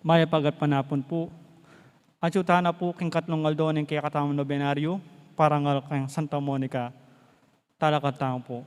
Maya pagat panapon po. At na po king katlong aldo ng kaya katamang nobenaryo, parangal kang Santa Monica, talakatang po.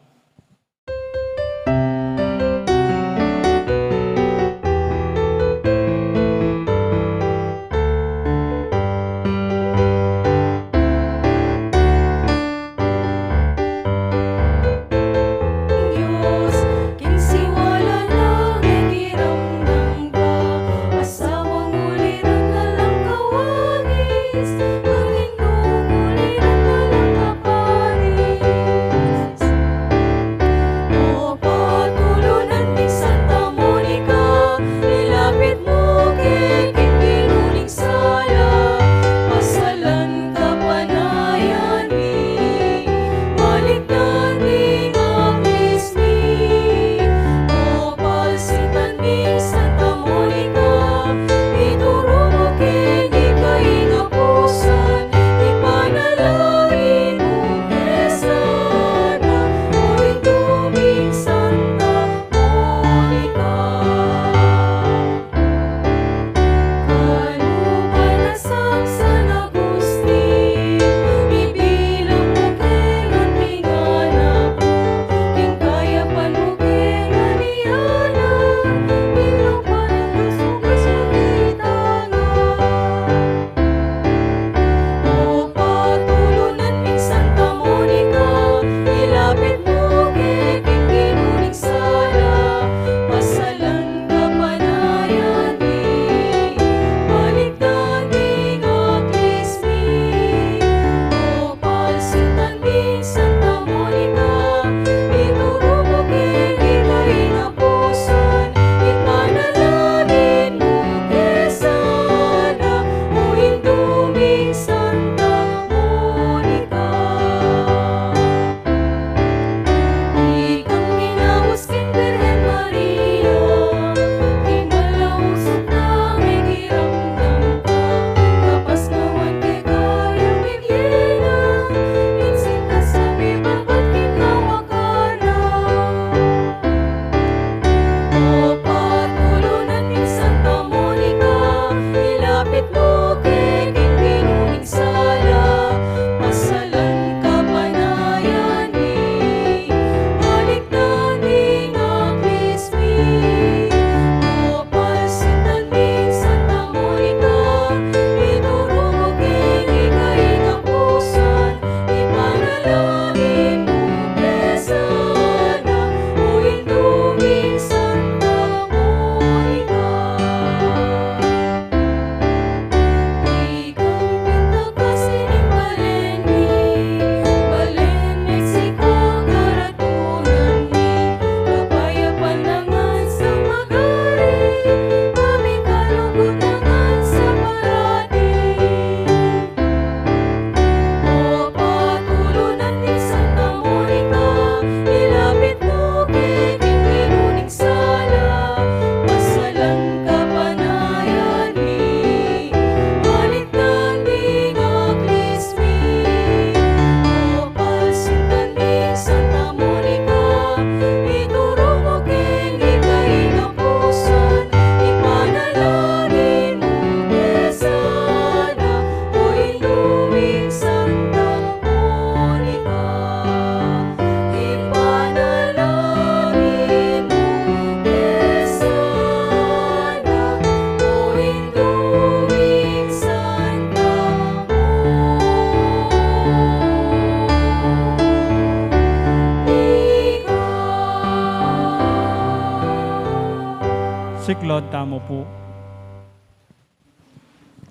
Siklod tamo po.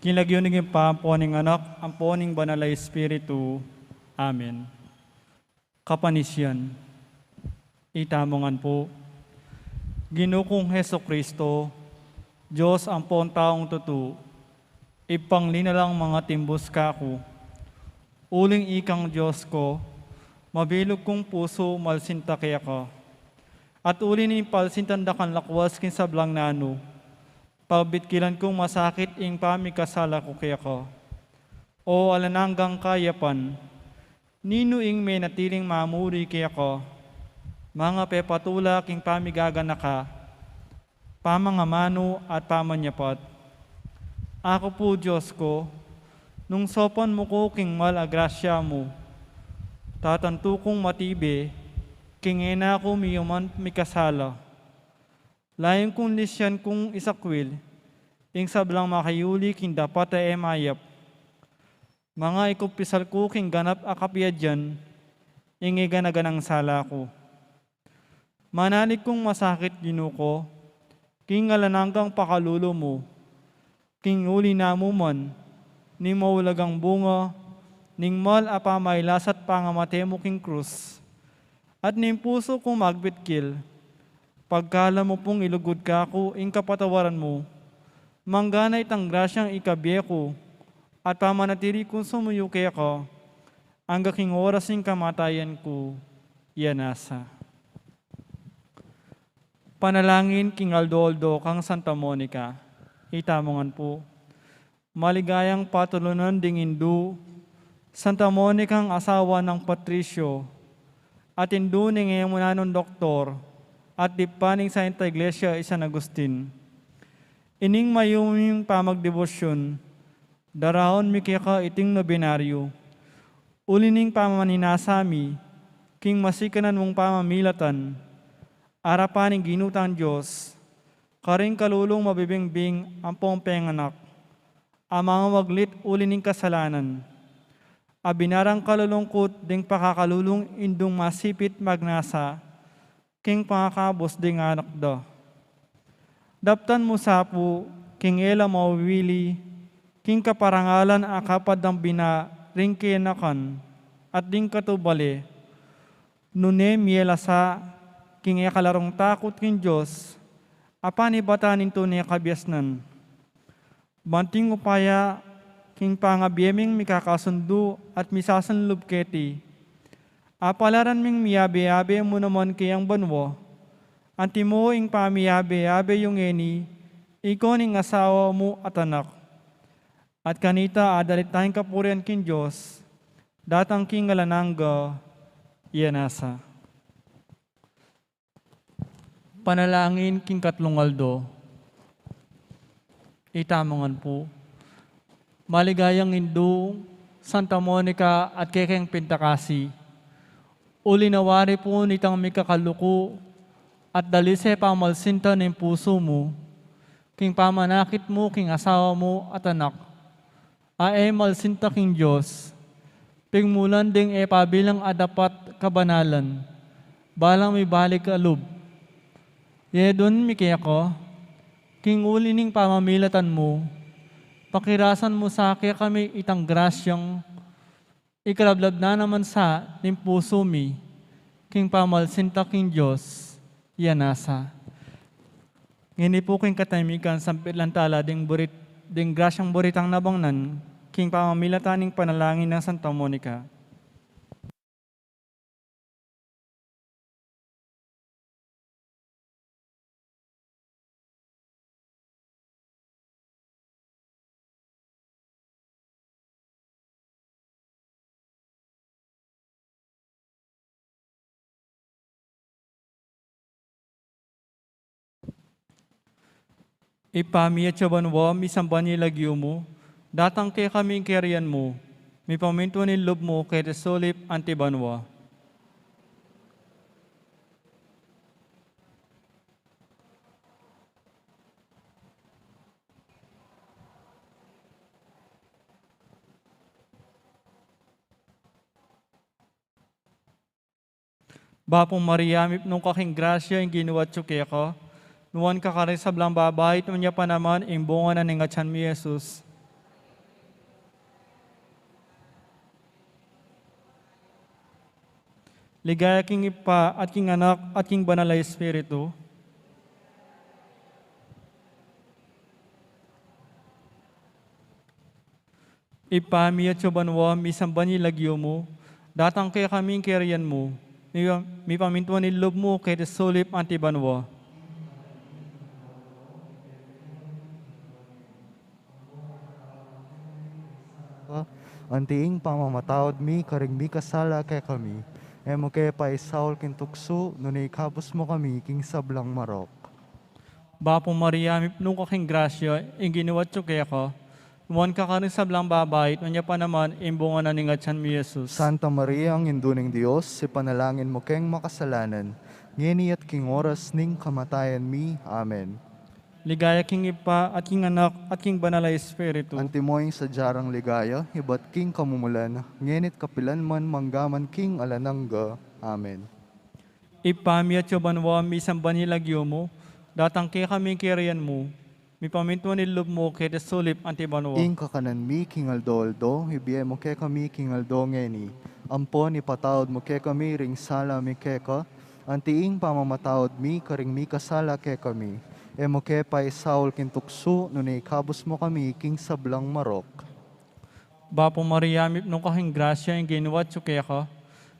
Kinagyon ng pamponing anak, ang poning banal na Espiritu. Amen. Kapanisyan. Itamongan po. Ginukong Heso Kristo, Diyos ang pon taong tutu, ipanglinalang mga timbos kako. Uling ikang Diyos ko, mabilog kong puso malsinta kaya ka. At uli ni palsintandakan lakwas kin sablang nano, pabitkilan kong masakit ing pamikasala ko kaya ka. O alananggang kayapan, nino ing may natiling mamuri kaya ka, mga pepatula king pamigagana ka, pamangamano at pamanyapat, Ako po, Diyos ko, nung sopan mo ko king malagrasya mo, tatanto kong matibe, king ena ko miyuman mikasala. Layon kong lisyan kong isakwil, ing sablang makayuli king dapat ay emayap. Mga ikupisal ko king ganap akapyadyan, ing iganaganang sala ko. Manalig kong masakit ginuko, king alananggang pakalulo mo, king uli na mo man, ni maulagang bunga, ning mal apamaylasat pangamate mo king krus, at ning puso kong magbitkil, pagkala mo pong ilugod ka ko, ing kapatawaran mo, mangganay tang grasyang ikabye ko, at pamanatiri kong sumuyuki ako, ang gaking oras ing kamatayan ko, yanasa. Panalangin king Aldo kang Santa Monica, itamongan po. Maligayang patulunan ding Indu, Santa Monica ang asawa ng Patricio, at Indu ning emunanon doktor, at dipaning Santa Iglesia San Agustin. Ining mayuming pamagdebosyon, darahon mikika iting nobinaryo, ulining pamaninasami, king masikanan mong pamamilatan, arapaning ginutang Diyos, karing kalulong mabibingbing ang pongpenganak, ang mga waglit ulining kasalanan, abinarang kalulungkot ding pakakalulong indung masipit magnasa, king pangakabos ding anak da. Daptan mo sapo, king ela mawili, king kaparangalan akapad ng bina, ring kinakan, at ding katubali, nune miela sa, king ekalarong takot king Diyos, apanibatanin to niya kabiasnan. Banting upaya, king pangabiyeming mikakasundo at misasanlub keti. Apalaran ming miyabe-yabe mo naman kayang banwa, anti mo ing pamiyabe-yabe yung eni, ikaw ning asawa mo at anak. At kanita adalit tayong kapurian king Diyos, datang king alanangga, yanasa. Panalangin king Katlong Aldo, itamongan po. Maligayang Indu, Santa Monica at kekeng Pintakasi, ulinawari po nitang mikakaluko at dalise pamalsinta ng puso mo, king pamanakit mo king asawa mo at anak, ae malsinta king Diyos, pingmulan ding pabilang adapat kabanalan, balang may balik alub. Yedon mikiyako, king ulining pamamilatan mo, pakirasan mo sa akin kami itang grasyang ikalablab na naman sa ning puso mi, king pamalsinta king Diyos, yanasa. Ngini po king kataymikan sampit lantala ding grasyang buritang nabangnan, king pamamilataning panalangin ng Santa Monica. Ipamiyat siya banwa, misamban niya lagyo mo, datang kay kaming kerian mo, may paminto ni loob mo kay resolip antibanwa. Bapong Maria, nung kaking grasya yung ginuwat suke ko, nuwan ka ka rin sa blang babay, niya pa naman, imbunga na ningatsan mi Jesus. Ligaya king ipa at king anak at king banal na Espiritu. Ipamiyat siya banwa, misamban niya lagyo mo, datang kay kaming kerian mo, may pamintuan ni loob mo kay resolip antibanwa. Antiing pamamatawad mi, karing mi kasala kay kami. Emo kay pa isaul kin tukso, nunay kabos mo kami, king sablang marok. Bapong Maria, nung kaking grasya, yung ginuwat siya kaya ko, Nuan ka rin sa blang babay, nunya pa naman, imbungan na ningatsan mi Jesus. Santa Maria, ang induning Diyos, si panalangin mo keng makasalanan, ngeni at king oras ning kamatayan mi. Amen. Ligaya king ipa at king anak at king banal na Espiritu. Antimoy sa jarang ligaya, hibat king kamumulan, ngenit kapilan man manggaman king alanangga. Amen. Ipami at yobanwa mi isang banilagyo mo, datang kay kami kiriyan mo, mi pamintuan nilob mo kay sulip antibanwa. Ing kakanan mi king aldo, hibiye mo ke kami king aldo ngeni. Ampon ipatawad mo ke kami ring sala mi keka, antiing pamamatawad mi karing mi kasala ke kami. Emo ke pa isaul kintukso, nunay kabus mo kami king sablang marok. Bapo Maria, nung kahing grasya yung ginuwat suke ka,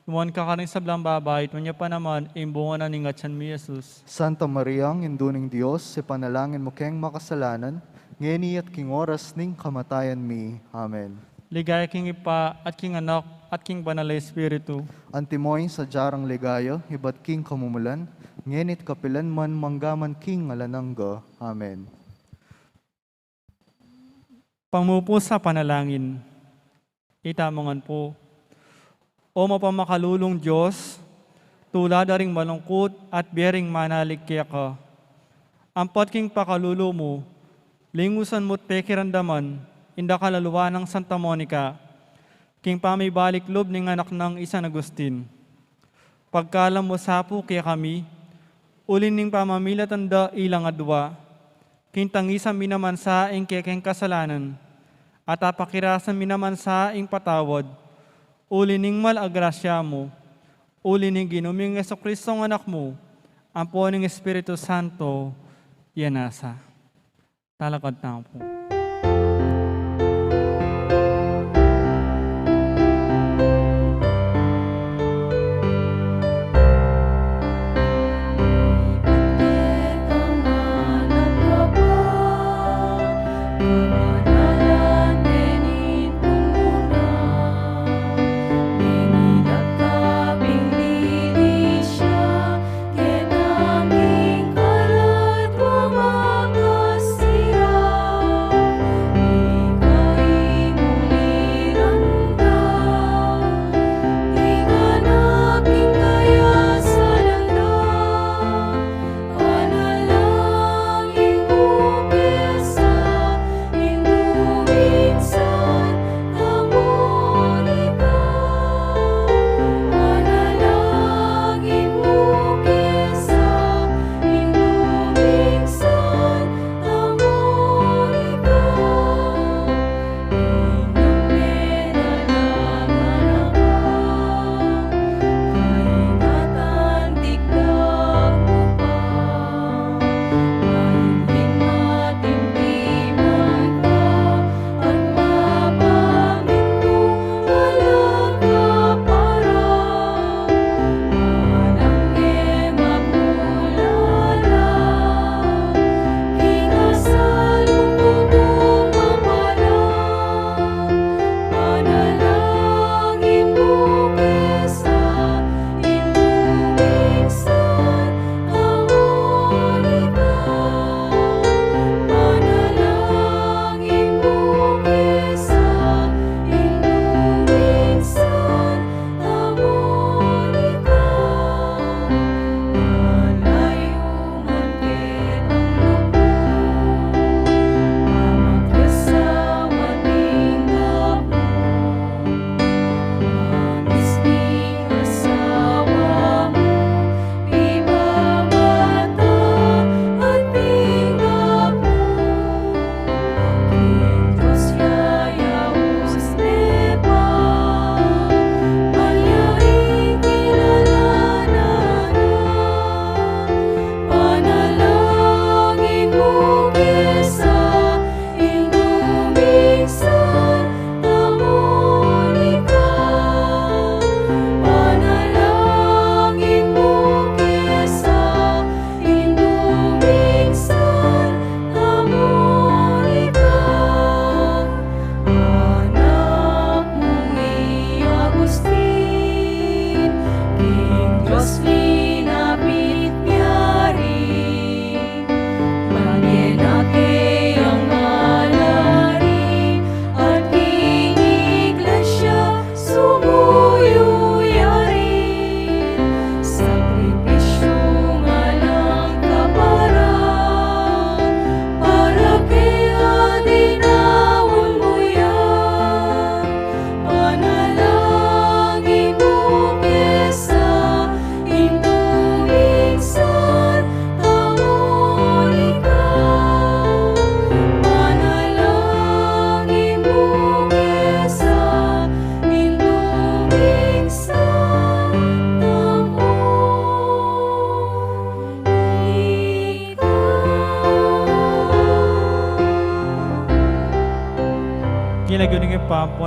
nuwan ka rin sa blang babay, nunya pa naman, imbungan na ningatsan mi Jesus. Santa Maria, ang induning Diyos, si panalangin mo keng makasalanan, ngeni at king oras ning kamatayan mi. Amen. Ligaya king ipa at king anak at king banal na Espiritu. Antimoy sa jarang ligaya, hibat king kamumulan, ngenit kapilan man manggaman king alanangga. Amen. Pamupo sa panalangin. Itamongan po. O mapamakalulong Diyos, tulad ring malungkot at biyering manaligkya ka. Ampat king pakalulo mo, lingusan mo't pekirandaman, inda kaluluwa ng Santa Monica, king pamibalik lob ning anak ng San Agustin. Pagkalam mo sapo kaya kami, ulin ning pamamilatanda ilang adwa, king tangisan minaman sa ing kekeng kasalanan, at apakirasan minaman sa ing patawad, uli ning malagrasya mo, uli ning ginuming Jesucristo ng anak mo, ang po ng Espiritu Santo, yanasa. Talakad na po.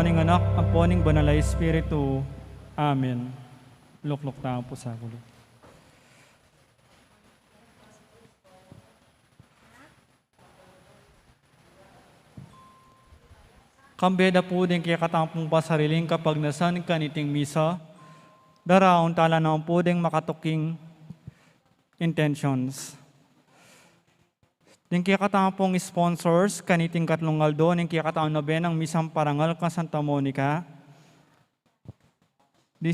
ning anak, ampo ning banal na Espiritu. Amen. Luklok tayo po sa gulo. Kambeda po din kaya katampong pasariling kapag nasan kaniting misa, daraon tala naman po din makatuking intentions. Din kaya katampong sponsors, kaniting katlungaldo, din kaya katampong nobenang misang parangal ka Santa Monica, di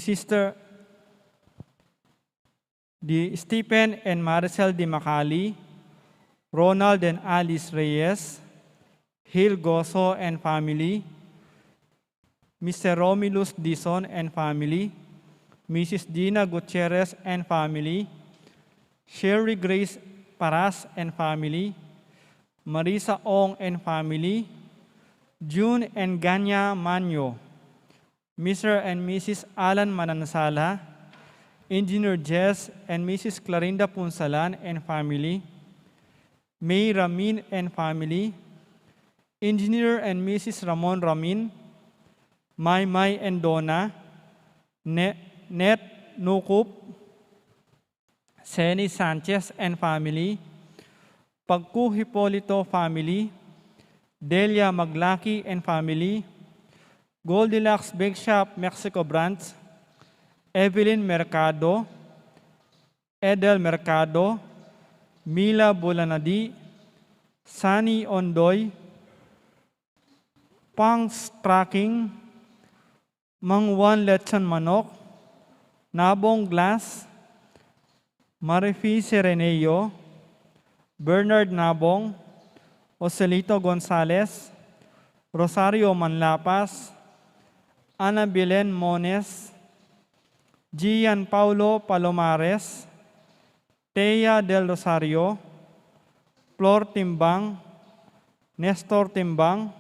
Stephen and Maricel Di Macali, Ronald and Alice Reyes, Hil Goso and family, Mr. Romulus Dison and family, Mrs. Gina Gutierrez and family, Sherry Grace Paras and family, Marisa Ong and family, June and Ganya Manyo, Mr. and Mrs. Alan Manansala, Engineer Jess and Mrs. Clarinda Punsalan and family, May Ramin and family, Engineer and Mrs. Ramon Ramin, May and Donna, Net Nukup, Seni Sanchez and family, Pagku Hipolito family, Delia Maglaki and family, Goldilocks Bake Shop Mexico branch, Evelyn Mercado, Edel Mercado, Mila Bulanadi, Sunny Ondoy, Pangs Tracking, Mangwan Lechon Manok, Nabong Glass, Marifi Sereneo, Bernard Nabong, Ocelito Gonzales, Rosario Manlapas, Ana Belen Mones, Gian Paulo Palomares, Thea del Rosario, Flor Timbang, Nestor Timbang,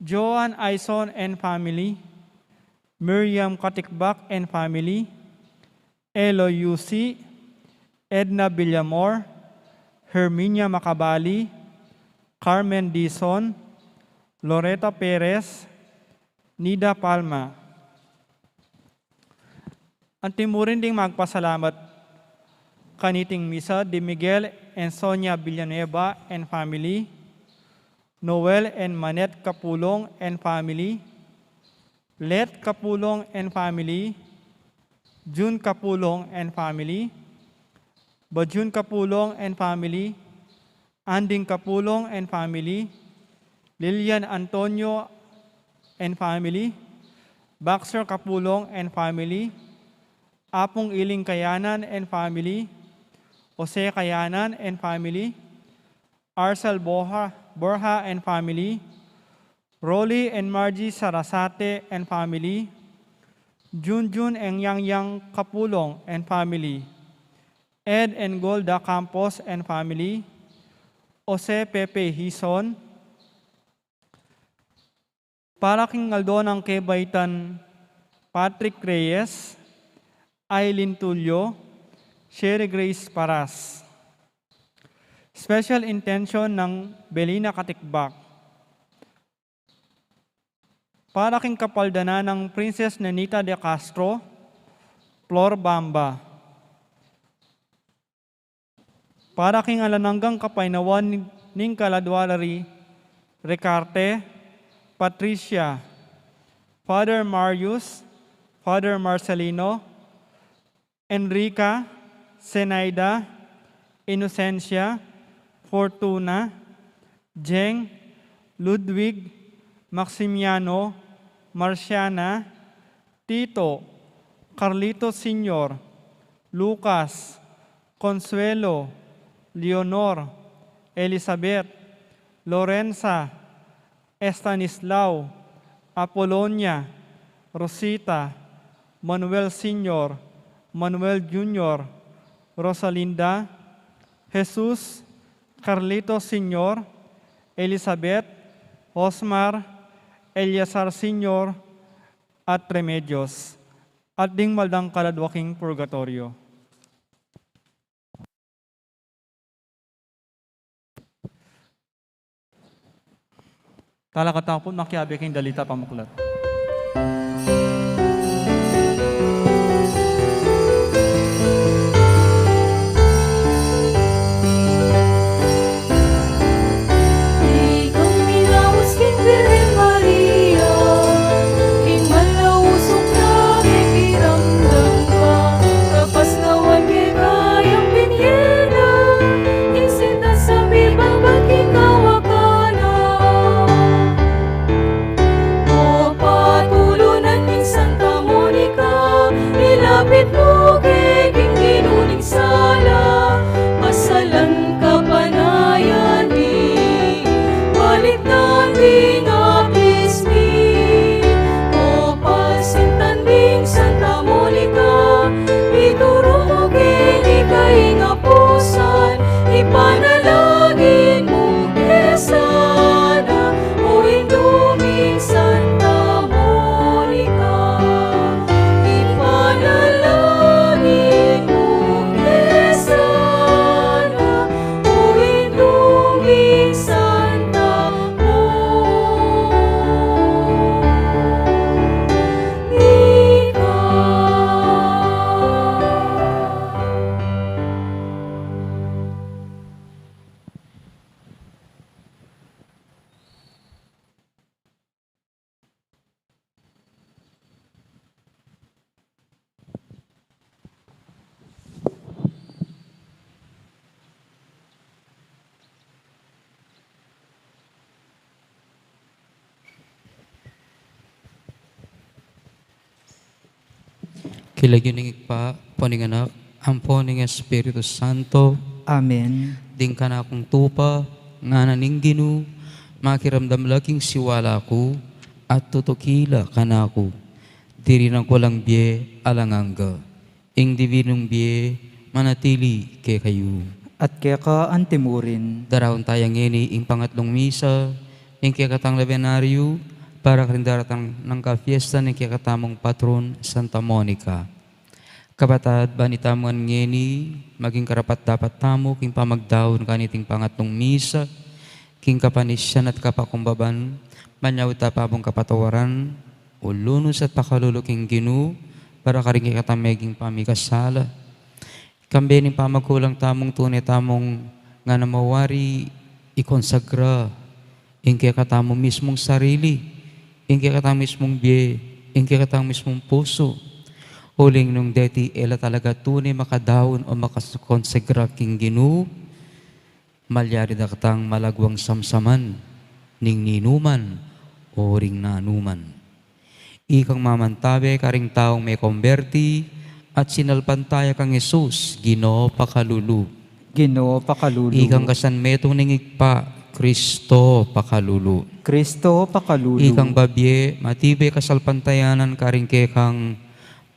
Joan Aison and family, Miriam Katikbak and family, Elo Yusi, Edna Villamor, Herminia Macabali, Carmen Dizon, Loretta Perez, Nida Palma. Ang timurin ding magpasalamat kaniting misa di Miguel and Sonia Villanueva and family, Noel and Manette Capulong and family, Let Capulong and family, June Capulong and family, Bajun Capulong and family, Anding Capulong and family, Lilian Antonio and family, Baxter Capulong and family, Apong Iling Kayanan and family, Jose Kayanan and family, Arcel Borja and family, Rolly and Margie Sarasate and family, Junjun and Yang Kapulong and family, Ed and Golda Campos and family, Jose Pepe Hison, Paraking Aldo ng Kebaitan Patrick Reyes, Aileen Tulio, Sherry Grace Paras. Special intention ng Belina Katikbak. Para king kapaldana ng Princess Nenita de Castro, Flor Bamba. Para king alananggang kapainawan ning Kaladwalari, Recarte, Patricia, Father Marius, Father Marcelino, Enrica, Zenaida, Inocencia, Fortuna, Jeng, Ludwig, Maximiano, Marciana, Tito, Carlito Sr., Lucas, Consuelo, Leonor, Elizabeth, Lorenza, Estanislao, Apolonia, Rosita, Manuel Sr., Manuel Jr., Rosalinda, Jesus, Carlito Sr., Elizabeth, Osmar, Eliasar Sr., at Remedios, at ding maldang kaladwaking purgatorio. Talakatang po makiabi king dalita pamuklat. Ikaw minawas king Birhen Maria, king malausok na kikiramdam ka, kapas nawan kay kayang binyena, ing sinta sa bibang baking kawakana. O patulunan ning Santa Monica, nilapit mo kay king ginuning sala, masalan ka panayan mi, balik natin apis mi. O pasintan ning Santa Monica, ituro mo kini kay nga pusan, ipanalangin mo kesana, o induming Santa Monica. Ipanalangin mo kesana, o induming Santa Monica. Kilagyuning pa, poning anak, ampo ning Espiritu Santo, Amen. ding ka na akong tupa, nga naning ginu, makiramdam laking siwala ko, at tutukila ka na ako. Diri nang walang biye, alangangga. Ing divinong biye, manatili kay kayo. At kaya ka antimurin, Darahon tayang ngini, ing pangatlong misa, ing kikatang labenaryo, para karindaratang ng ka-fiesta ng kikatamong patron, Santa Monica. Kabatad, banitamuan ngeni, maging karapat dapat tamo, king pamagdaon kaniting pangatlong misa, king kapanisyan at kapakumbaban, manyaw tapabong kapatawaran, ulunos at pakalulok king ginu, para karing kikatameging pamikasala. Kambening pamagkulang tamong tunay tamong nga namawari, ikonsagra, ing kikatamong mismong sarili, ing kikatamong mismong biye, ing kikatamong mismong puso, huling nung deti ela talaga tunay makadaon o makakonsegra king ginu, malyari da katang malagwang samsaman, ning ninuman o ring nanuman. Ikang mamantabe karing taong may konberti, at sinalpantaya kang Jesus, Ginoo pakalulu. Ginoo pakalulu. Ikang kasanmetong ningigpa, Kristo pakalulu. Kristo pakalulu. Ikang babye, matibay kasalpantayanan karing kekang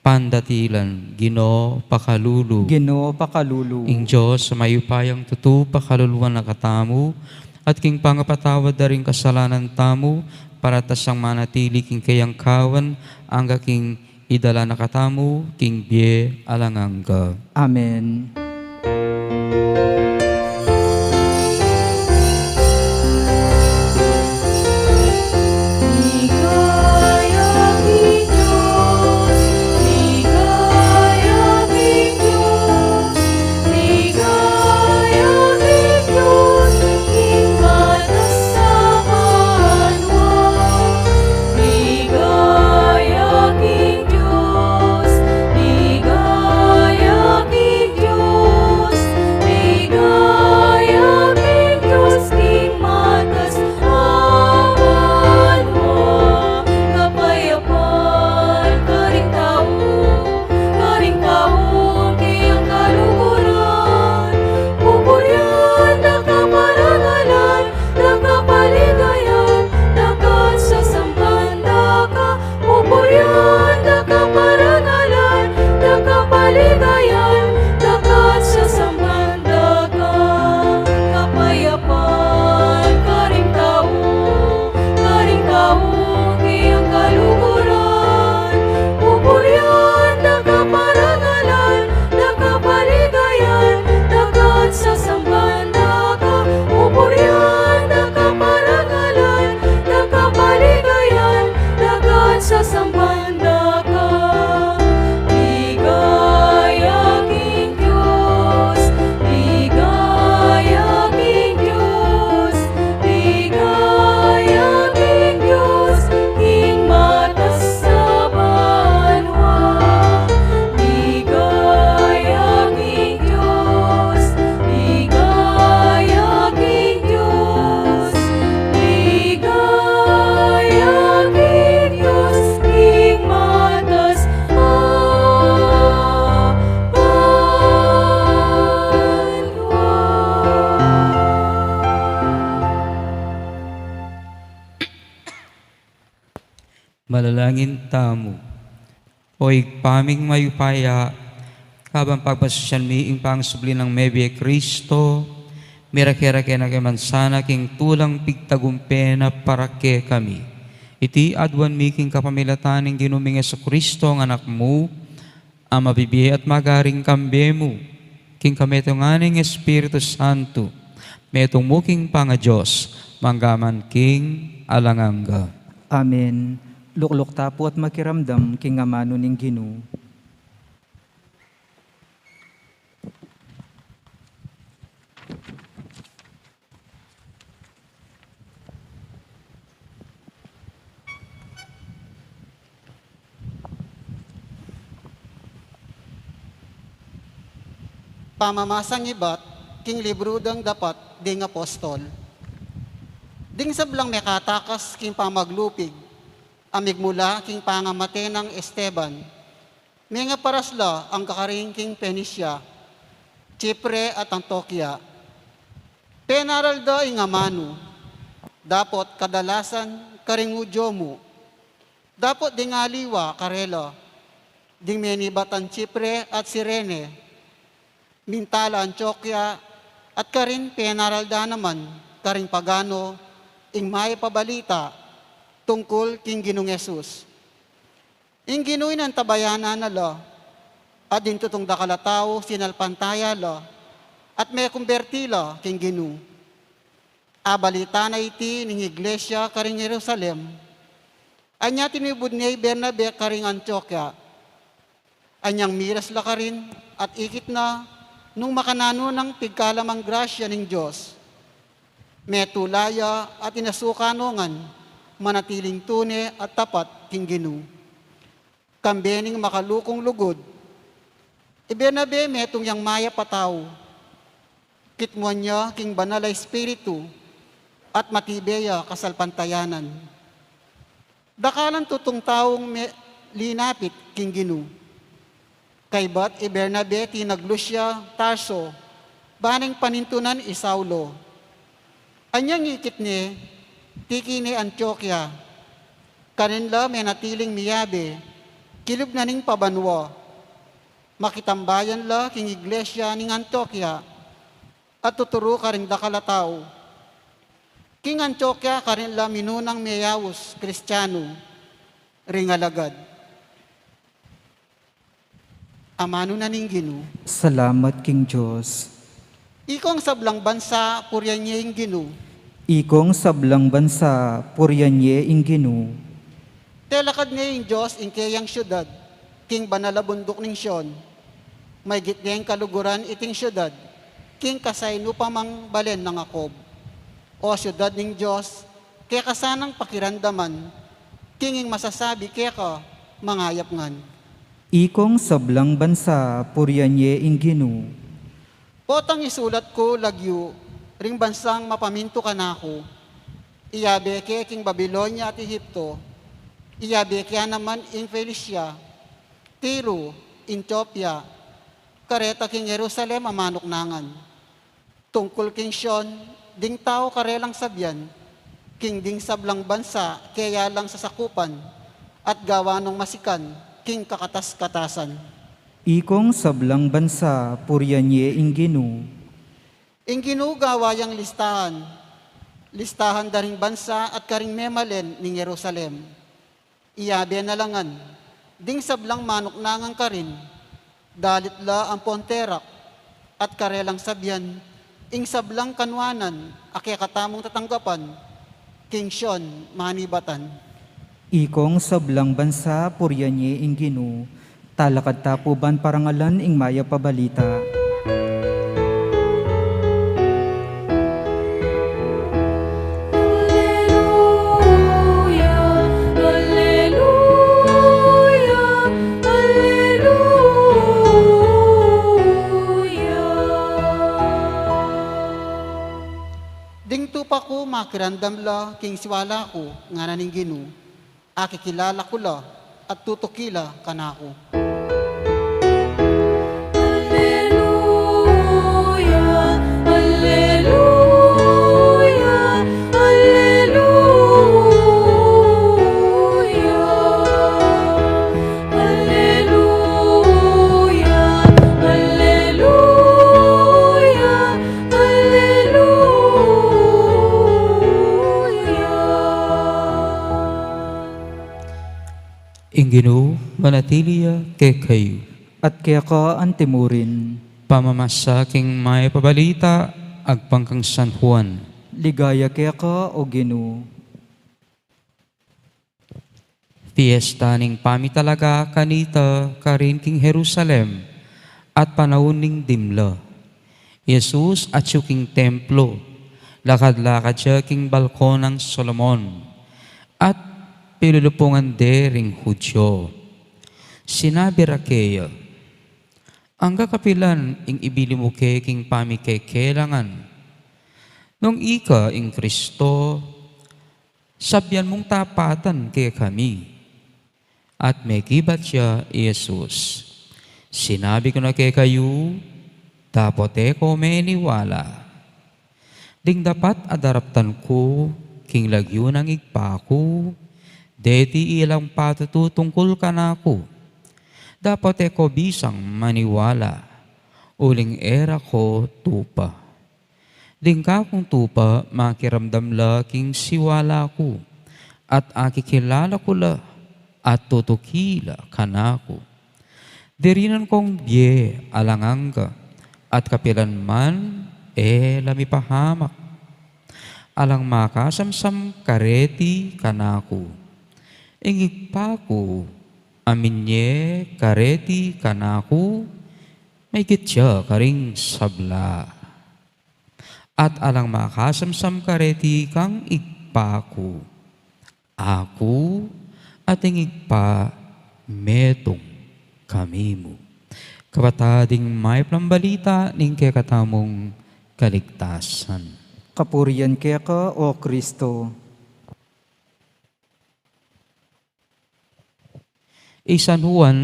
pandatilan, Ginoo pakalulu. Ginoo pakalulu. Ing Diyos, mayupayang tutu pakaluluan na katamu, at king pangapatawad na rin kasalanan tamu, para tasang manatili king kayang kawan, angga king idala na katamu, king bye alangangga. Amen. Ligaya king Diyos, ligaya king Diyos, ligaya king Diyos, king batas sa banwa. Ligaya king Diyos, ligaya king Diyos, ligaya Malalangin tamo. O igpaming mayupaya, kabang pagpasasyan miing pang subli ng Mebye Kristo, mirakera-kera na kemansana king tulang pigtagumpena para ke kami. Iti adwan miking kapamilataning ginuming sa Kristo ng anak mo, ang mabibiya at magaring kambe mo, king kametonganing Espiritu Santo, metong muking panga Diyos, manggaman king alanganga. Amen. Luklok tapo at makiramdam king amano ning Ginoo. Pamamasang ibat, king librudang dapat ding apostol. Ding sablang mekatakas king pamaglupig, amig mula king pangamate ng Esteban. May nga parasla ang kakaring king Penisya, Chipre at Antokya. Penaral da ing amano, dapot kadalasan karingudyo mo. Dapot ding aliwa karela, ding menibatan Chipre at Sirene, Mintala, Antioquia, at karin penaralda naman, karing pagano, ing may pabalita, tungkol king Ginong Yesus. Ing ginuin ang tabayanan na la, at din tutong dakalataw, sinalpantaya la, at may kumbertila king Ginu. Abalita na iti ning iglesia karing Jerusalem, anya tinibud ni Bernabe karing Antioquia, anyang miras la karin, at ikit na, nung makanano ng pigkalamang grasya ng Diyos, metulaya at inasukanongan, manatiling tune at tapat king Ginu. Kambening makalukong lugod, Ibernabe metong yang maya pataw, kitmuan niya king banala espiritu, at matibeya kasalpantayanan. Dakalan tutong taong linapit king Ginu. Kaybat Ibernabe tinaglusya Tarso, baning panintunan Isaulo. Anyang ikit ni, tiki ni Antioquia, kaninla may natiling miyabe, kilub na ning pabanwa. Makitambayan la king iglesia ning Antioquia, at tuturo karing dakalataw. King Antioquia kaninla minunang meyawos Kristiyano, ringalagad. Amano na ning Ginu. Salamat king Diyos. Ikong sablang bansa, puryan niya ing Ginu. Ikong sablang bansa, puryanye ing Ginoo. Telakad niya ing Diyos ing kayang syudad, king banala bundok ning Sion. May gitneng kaluguran iting syudad, king kasayno pamang balen ng Akob. O syudad ning Diyos, kaya kasanang pakirandaman, king ing masasabi kaya ka, mangayap ngan. Ikong sablang bansa, puryanye ing Ginoo. Potang isulat ko lagyo, ring bansang mapaminto ka na ako. Iyabe ke king Babylonia at Ehipto, iyabe kaya naman ing Felicia, Tiro, Ethiopia, kareta king Jerusalem amanok nangan. Tungkol king Sion, ding tao karelang sabyan, king ding sablang bansa, kaya lang sasakupan, at gawa nung masikan, king kakatas-katasan. Ikong sablang bansa, puryanye ing Ginoo. Ing ginugawayang listahan daring bansa at karing memalen ning Jerusalem. Iyabe na langan, ding sablang manok nangang karin, dalitla ang ponterak, at karelang sabyan, ing sablang kanwanan, ake katamong tatanggapan, king Sion, manibatan. Ikong sablang bansa, puryanye ing Ginoo. Talakad tapuban parangalan ing maya pabalita. Ding tupa ko makirandam la king siwala ko nga naning Ginu, akikilala ko la at tutukila kanako. Alleluia, alleluia. Inginu manatiliya ke kayo. At kaya ka antimurin, Pamamasaking may pabalita agpangkang San Juan. ligaya kaya ka o Ginoo. Fiesta ning pamitalaga kanita karin king Jerusalem at panahon ning dimla. Jesus at king templo, lakad-lakad siya king balkon ng Solomon at pilulupungan dering Hudyo. Sinabi rakeya, ang kakapilan ing ibili mo king pamikekelangan. Nung ika ing Kristo, sabyan mong tapatan kay kami. At may kibat siya, Jesus. Sinabi ko na kay kayo, dapat ko meniwala. Ding dapat adaraptan ko, king lagyo ng igpa ko, deti ilang patututungkol ka na ako. Dapat ko bisang maniwala, uling era ko tupa. Ding ka kong tupa, makiramdam la king siwala ko, at akikilala ko la, at tutukila kanako. Dirinan kong biye alanganga, at kapilan man, lamipahamak. Alang makasamsam kareti kanako. Ingig pa ko, aminye kareti kanako, may gitya karing sabla. At alang makasamsam kareti kang igpako. Ako at ingigpa metong kami mo. Kapatading may plambalita ning kekatamong kaligtasan. Kapurian kaya ka o Kristo. San Juan,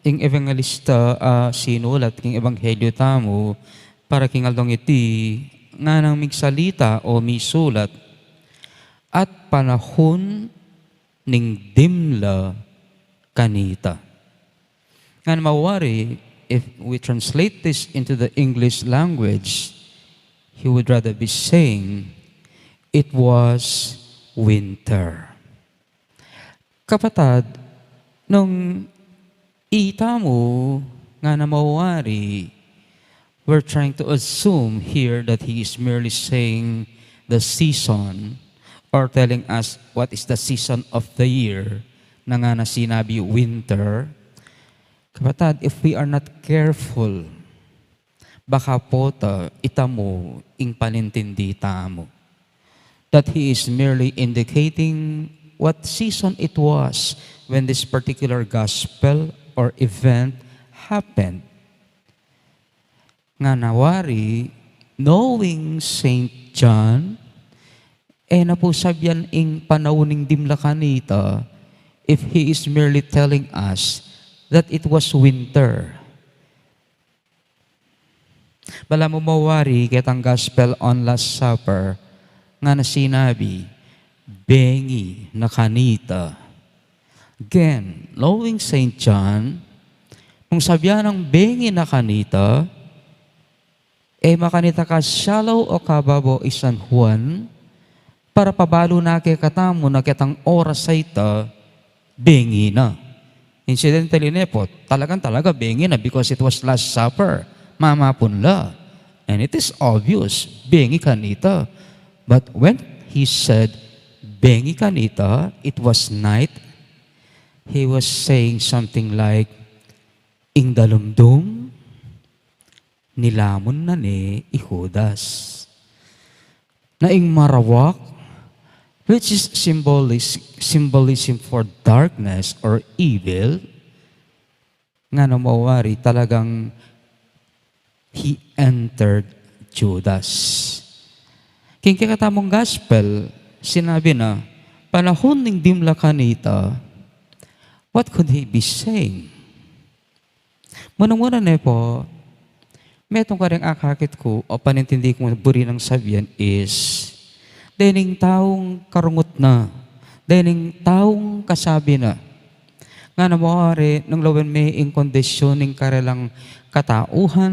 ing evangelista sinulat king ebanghelyo tamo para king aldong iti nga nang migsalita o misulat at panahon ning dimla kanita. Nga mawari, if we translate this into the English language, he would rather be saying, it was winter. Kapatad, nung itamo nga na mawari, we're trying to assume here that he is merely saying the season or telling us what is the season of the year na nga na sinabi winter. Kapatad, if we are not careful, baka po itamo ing panintindi tamo that he is merely indicating what season it was when this particular gospel or event happened. Nga nawari, knowing Saint John, napusabyan ing panawning dimla kanita, if he is merely telling us that it was winter. Bala mo mawari kitang gospel on Last Supper, nga na sinabi, bengi na kanita. Again, knowing Saint John, kung sabyan ng bengi na kanita, makanita ka shallow o kababo San Juan, para pabalo na kay katamo na kitang oras sa ita, bengi na. Incidentally nepot, talaga bengi na because it was Last Supper. Mamapun la. And it is obvious, bengi kanita. But when he said, bengi kanita, it was night, he was saying something like, ing dalumdum, nilamon na ni Judas. Na ing marawak, which is symbolism for darkness or evil, nga na mawari talagang he entered Judas. King kakatamong gospel, sinabi na, panahon ng dimla kanita, what could he be saying? Muna na po, metong ka rin akakit ko o panintindi ko buri ng sabihan is, dening taong karungot na, dening taong kasabi na, nga na mawari, nung lawan may in conditioning karelang katauhan,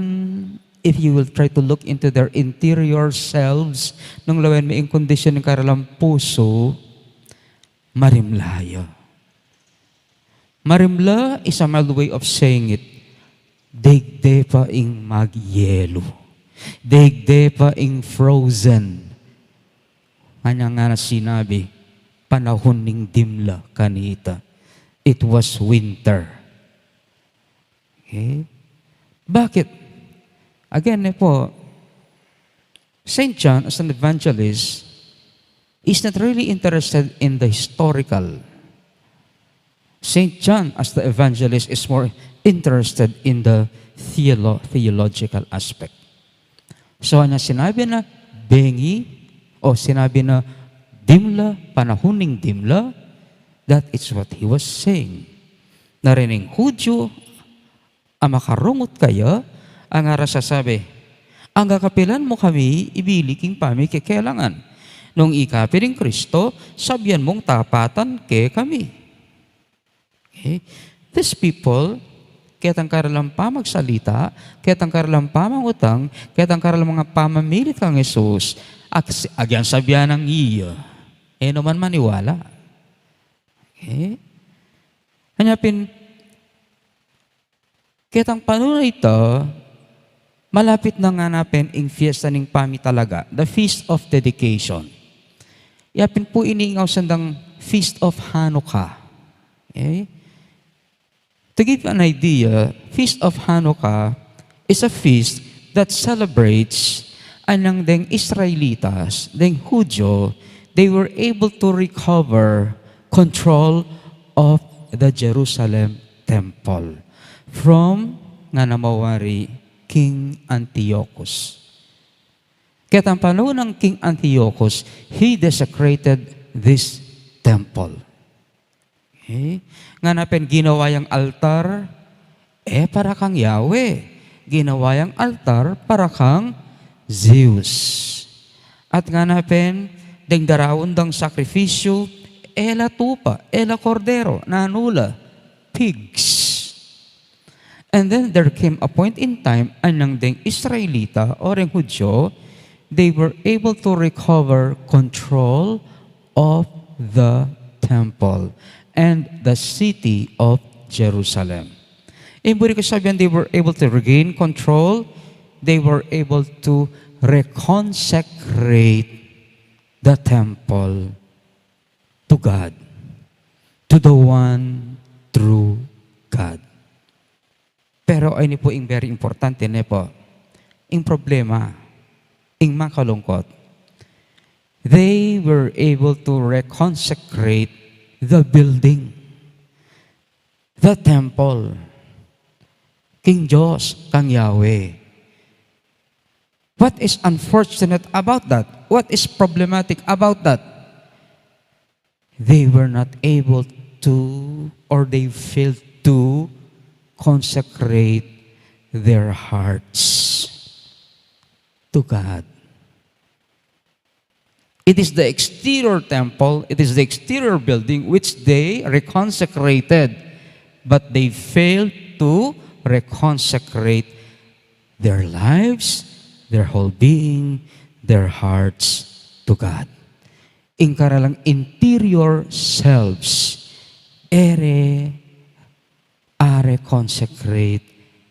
if you will try to look into their interior selves, nung lawan may in conditioning karelang puso, marimlaya. Marimla is a mild way of saying it. Daigde pa ing magyelo. Daigde pa ing frozen. Kanya nga na sinabi, panahon ning dimla kanita. It was winter. Okay? Bakit? Again po, St. John as an evangelist is not really interested in the historical. St. John as the evangelist is more interested in the theological aspect. So, sinabi na bengi o sinabi na dimla, panahuning dimla, that is what he was saying. Narining Hudyo, ang makarungot kaya, ang arasasabi, ang kakapilan mo kami, ibiliking pami kikailangan. Nung ikapiling Kristo, sabyan mong tapatan ke kami. Okay? These people, ketang karalang pamagsalita, ketang karalang pamangutang, ketang karalang mga pamamilit kang Jesus, agyan sabyan ng iyo, naman maniwala. Okay? Hanyapin, ketang panuna ito, malapit na nga napin ang fiesta ng pami talaga, the Feast of Dedication. Yapin po iniingaw sandang Feast of Hanukkah. Okay? To give you an idea, Feast of Hanukkah is a feast that celebrates anang deng Israelitas, deng Hudyo, they were able to recover control of the Jerusalem temple from nga namawari King Antiochus. Kaya ang panahon ng King Antiochus, he desecrated this temple. Okay? Nga napin, ginawa yung altar, para kang Yahweh. Ginawa yung altar para kang Zeus. At nga napin, deng darawon dang sakripisyo, ela tupa, ela kordero, nanula, pigs. And then there came a point in time, anang deng Israelita or ang Hudyo, they were able to recover control of the temple and the city of Jerusalem. Ibig ko sabihin, they were able to regain control, they were able to reconsecrate the temple to God, to the one true God. Pero ay ni po yung very importante na po, yung problema, yung makalungkot, they were able to reconsecrate the building, the temple, King Diyos, kang Yahweh. What is unfortunate about that? What is problematic about that? They were not able to, or they failed to consecrate their hearts to God. It is the exterior temple, it is the exterior building which they reconsecrated, but they failed to reconsecrate their lives, their whole being, their hearts to God. In karalang interior selves, are consecrate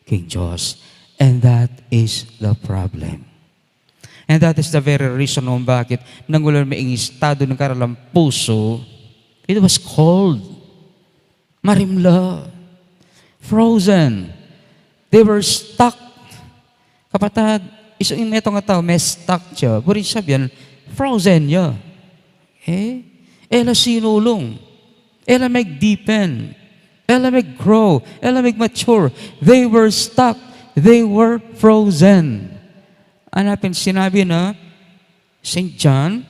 King Diyos. And that is the problem. And that is the very reason kung bakit nangulan may estado ng karalang puso, it was cold, marimla, frozen. They were stuck. Kapatad, isang ito nga tao, may stuck siya. Burin sabihan, frozen niya. Ela sinulong. Ela mag-deepen. Ela mag-grow. Ela mag-mature. They were stuck. They were frozen. Anapin, sinabi na, St. John,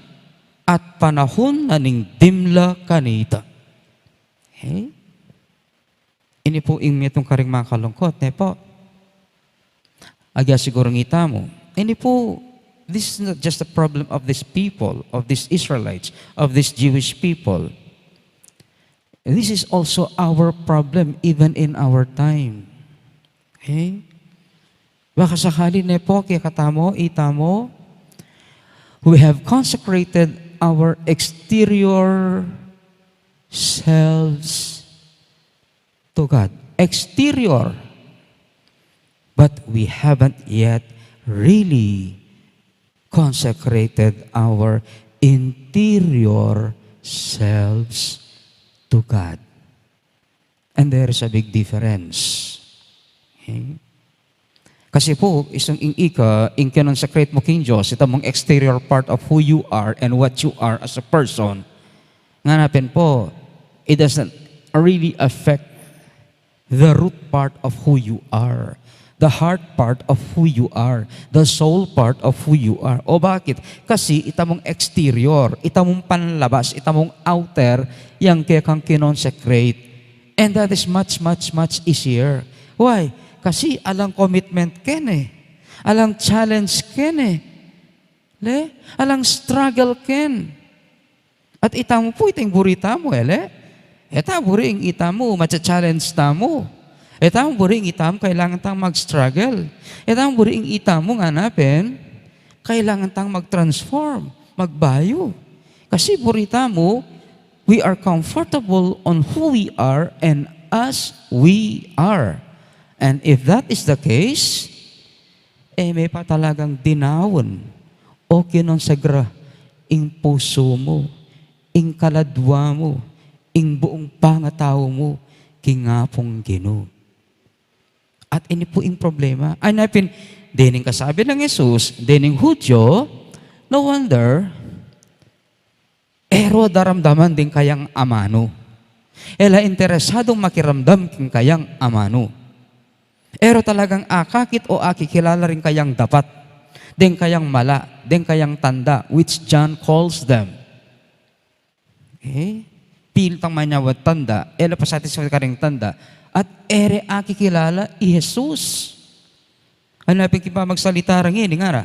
at panahon na ning dimla kanita. Ini po itong karing mga kalungkot. Po, agya siguro ngita mo. Ini po, this is not just a problem of these people, of these Israelites, of these Jewish people. This is also our problem even in our time. Baka sakali po, kaya katamo, itamo, we have consecrated our exterior selves to God. Exterior. But we haven't yet really consecrated our interior selves to God. And there is a big difference. Okay? Kasi po, isang in kinonsecrate mo king Diyos, ito mong exterior part of who you are and what you are as a person. Nganapin po, it doesn't really affect the root part of who you are. The heart part of who you are. The soul part of who you are. O bakit? Kasi itamong exterior, itamong panlabas, itamong outer, yang kaya kang kinonsecrate. And that is much, much, much easier. Why? Kasi alang commitment ken eh. Alang challenge ken eh. Alang struggle ken. At itamo po itang burita mo, Eta buring itamo, matcha-challenge tamo. Eta buring itam, kailangan tang mag-struggle. Eta buring itamo hanapin, kailangan tang mag-transform, magbayo. Kasi burita mo, we are comfortable on who we are and as we are. And if that is the case, may pa talagang dinawon o kinonsagra ing puso mo, ing kaladwa mo, ing buong pangataw mo, kingapong Ginoo. At ini po ing problema. Anapin, dining kasabi ng Jesus, dining Hudyo, no wonder, ero daramdaman din kayang amano. Ela interesadong makiramdam king kayang amano. Ero talagang akakit o akikilala rin kayang dapat, din kayang mala, din kayang tanda, which John calls them. Okay? Piltang manyawat tanda, ela pasatisfay ka rin tanda, at ere akikilala i Jesus. Hanapin kipa magsalita rin nga ra,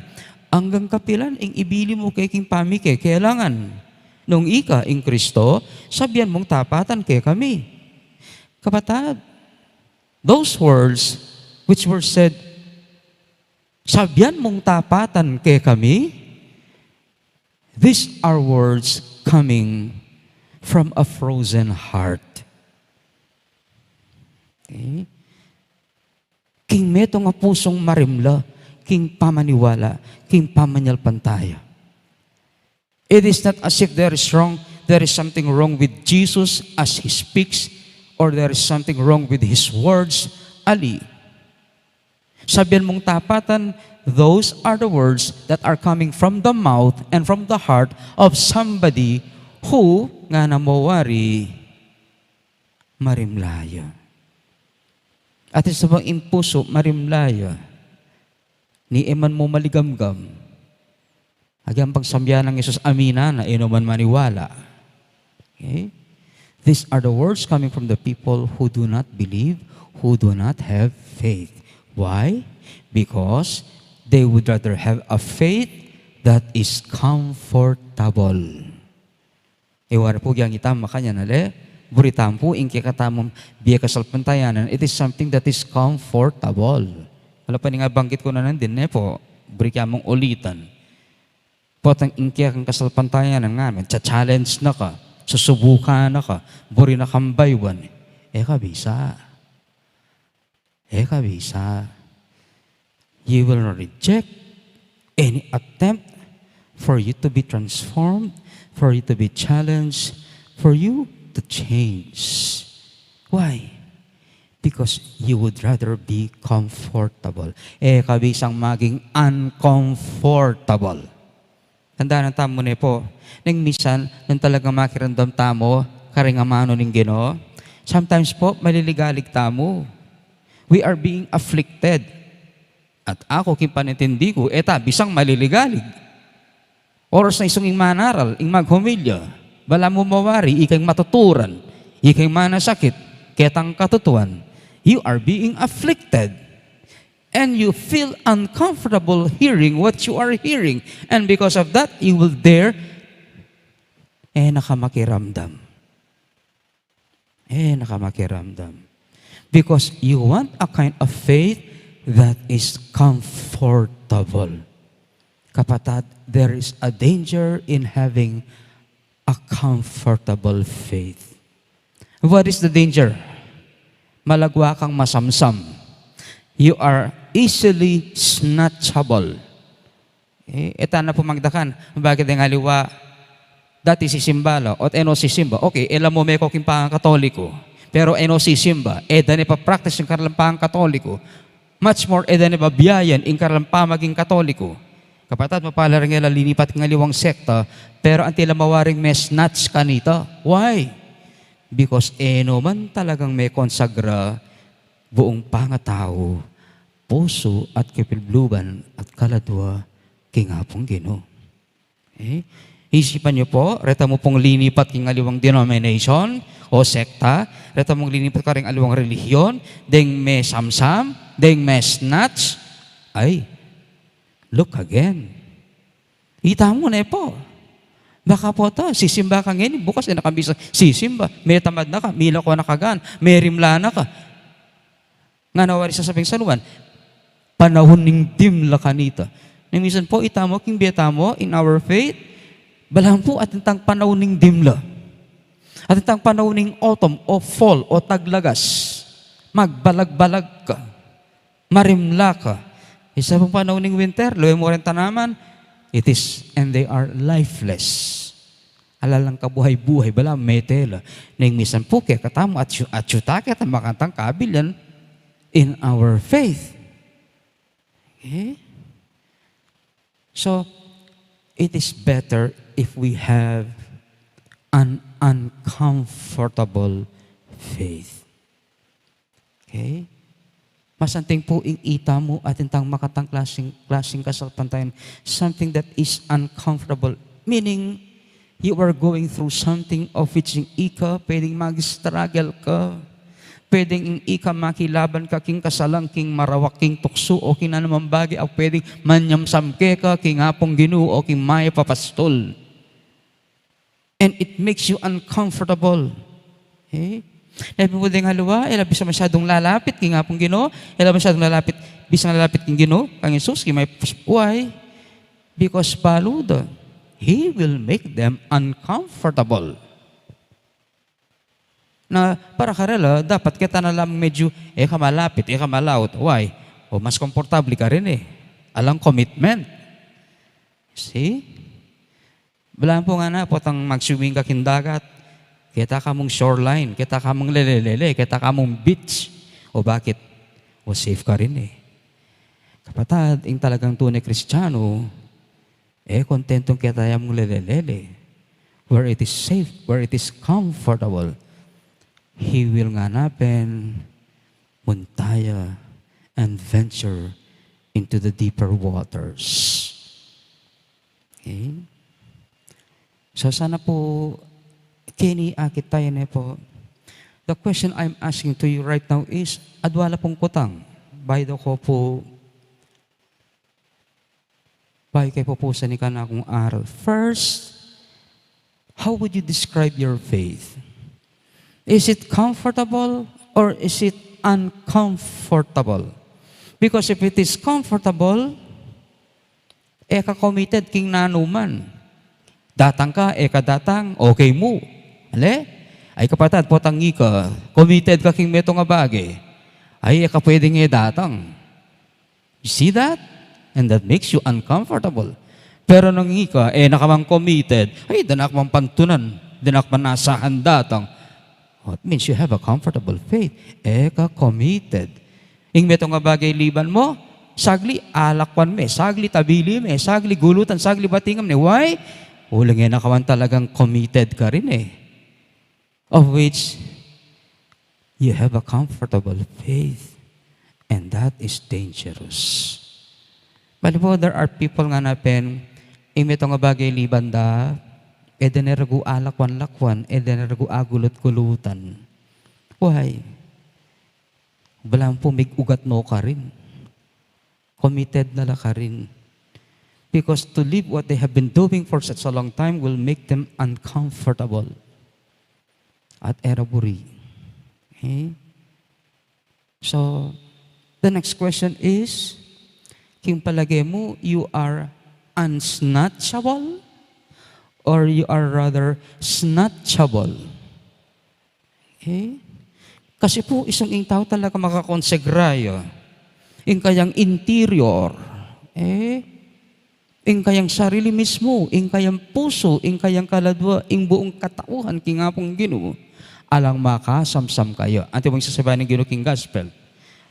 hanggang kapilan, ing ibili mo kay king pamike, kailangan, nung ika ing Kristo, sabihan mong tapatan kay kami. Kapatid, those words which were said, sabihan mong tapatan kay kami, these are words coming from a frozen heart. Okay? King meto nga pusong marimla, king pamaniwala, king pamanyalpantaya. It is not as if there is something wrong with Jesus as He speaks, or there is something wrong with His words. Ali, sabihan mong tapatan, those are the words that are coming from the mouth and from the heart of somebody who nga namawari marimlaya. At isa bang impuso marimlaya, ni eman mo maligamgam, agyang pagsambihan ng Jesus, amina na inuman maniwala. Okay? These are the words coming from the people who do not believe, who do not have faith. Why? Because they would rather have a faith that is comfortable. Iwara po gyang itam makanya nale, buritam po ing kikatamom biya kasalpantayanan, it is something that is comfortable. Wala pa nga banggit ko na nandin, po, buri mong ulitan. Potang ingkya kang kasalpantayanan nga, cha-challenge na ka, susubukan na ka, buri na kambaywan, kabisa. Kabisa. You will not reject any attempt for you to be transformed, for you to be challenged, for you to change. Why? Because you would rather be comfortable. Kabisang maging uncomfortable. Tandaan ng tamo na po, nang misan, nang talagang makiramdam tamo, karingamano ng Ginoo, sometimes po, maliligalig tamo. We are being afflicted. At ako, kimpanintindi ko, bisang maliligalig. Oras na isang ing manaral, ing maghumilya, bala mo mawari, ikang matuturan, ikang manasakit, ketang katutuan, you are being afflicted. And you feel uncomfortable hearing what you are hearing. And because of that, you will dare, nakamakiramdam. Nakamakiramdam. Because you want a kind of faith that is comfortable. Kapatid, there is a danger in having a comfortable faith. What is the danger? malagwa kang masamsam. You are easily snatchable. Ito na pumagdakan. Bakit ang haliwa? Dati si Simbalo, at eno si Simba. Okay, alam mo may koking pang katoliko. Pero eno si Simba, dani pa practice yung karampang katoliko. Much more, dani pa biyayan yung karampang maging katoliko. Kapatid, mapalarang nila linipat ng aliwang sekta, pero ang tila mawaring may snatch kanita. Why? Because eno man talagang may konsagra buong pangatao, puso at kipilbluban at kaladwa kingapong Ginoo. Isipan niyo po, reta mo pong linipat king aliwang denomination o sekta, reta mong linipat ka rin aliwang relihiyon, deng may samsam, deng may snatch, ay, look again. Ita mo na po. Baka po ito, sisimba ka ngayon, bukas ay nakabisa, sisimba, may tamad na ka, mila ko nakagan, may rimla na ka. Nga nawari sa sabing saluan, panahon ning dimla kanita. Nang minsan po, itamo, king bietamo, in our faith, balang po at itang panahon ning dimla. At itang panahon ning autumn o fall o taglagas. Magbalag-balag ka. Marimla ka. Isa pong panahon ning winter, luwi mo rin tanaman, it is, and they are lifeless. Alalang kabuhay-buhay, bala metela. Nang minsan po, kaya katamo at syutake at makantang kabilan in our faith. Okay? So, it is better if we have an uncomfortable faith. Okay? Masanting po ing ita mo at intang makatang klaseng kasalpantayan, something that is uncomfortable. Meaning, you are going through something of which ing ika, pwedeng mag-struggle ka, pwedeng ing ika makilaban ka, king kasalang, king marawak, king tukso, o king anumang bagay, o pwedeng manyamsamke ka, king hapong Ginoo, o king maya papastol. And it makes you uncomfortable. Okay? Nabi mo din halawa, bisa masyadong lalapit, king hapong Ginoo, masyadong lalapit, bisang lalapit king Ginoo, kang Jesus, king may why? Because paluda, He will make them uncomfortable. Na para karela, dapat kita na lang medyo, kamalapit, kamalaot. Why? O mas komportable ka rin Alang commitment. See? Balaan po nga na, potang mag-swimming ka kindagat, kita ka mong shoreline, kita ka mong lelelele, kita ka mong beach. O bakit? O safe ka rin Kapatid, yung talagang tunay Kristiyano, kontentong kita mong lelelele. Where it is safe, where it is comfortable. He will nganapen, muntaya, and venture into the deeper waters. Okay? So sana po, kini akit tayo na po. The question I'm asking to you right now is, adwala pong kutang. Baydo ko po, bahay kayo po sa ni ka na akong aral. First, how would you describe your faith? Is it comfortable or is it uncomfortable? Because if it is comfortable, ka-committed king nanuman. Datang ka, kadatang, okay mo. Ale? Ay kapatid, potangi ka, committed ka king meto nga bagay. Ay ka pwedeng datang. You see that? And that makes you uncomfortable. Pero nang ka, nakamang committed, ay danak mang pantunan, danak man nasahan datang. It means you have a comfortable faith. Ka-committed. Ing meto nga bagay liban mo, sagli alakwan me, sagli tabili me, sagli gulutan, sagli batingam me. Why? Ulang nakawan talagang committed ka rin Of which, you have a comfortable faith. And that is dangerous. Bali po, there are people nga napen, ing meto nga bagay liban da, edeneragu alakwan-lakwan, edeneragu agulot-gulutan. Why? Balang po, may ugat no ka rin. Committed na la ka rin. Because to live what they have been doing for such a long time will make them uncomfortable. At eraburi. Okay? So, the next question is, king palagay mo, you are unsnatchable? Or you are rather snatchable? Okay? Kasi po, isang ing tao talaga makakonsegraya. Ing kayang interior, ing kayang sarili mismo, ing kayang puso, ing kayang kaladwa, ing buong katauhan, kingapong Ginoo, alang makasamsam kayo. Ante mong sasabayan ng Ginoo king gospel.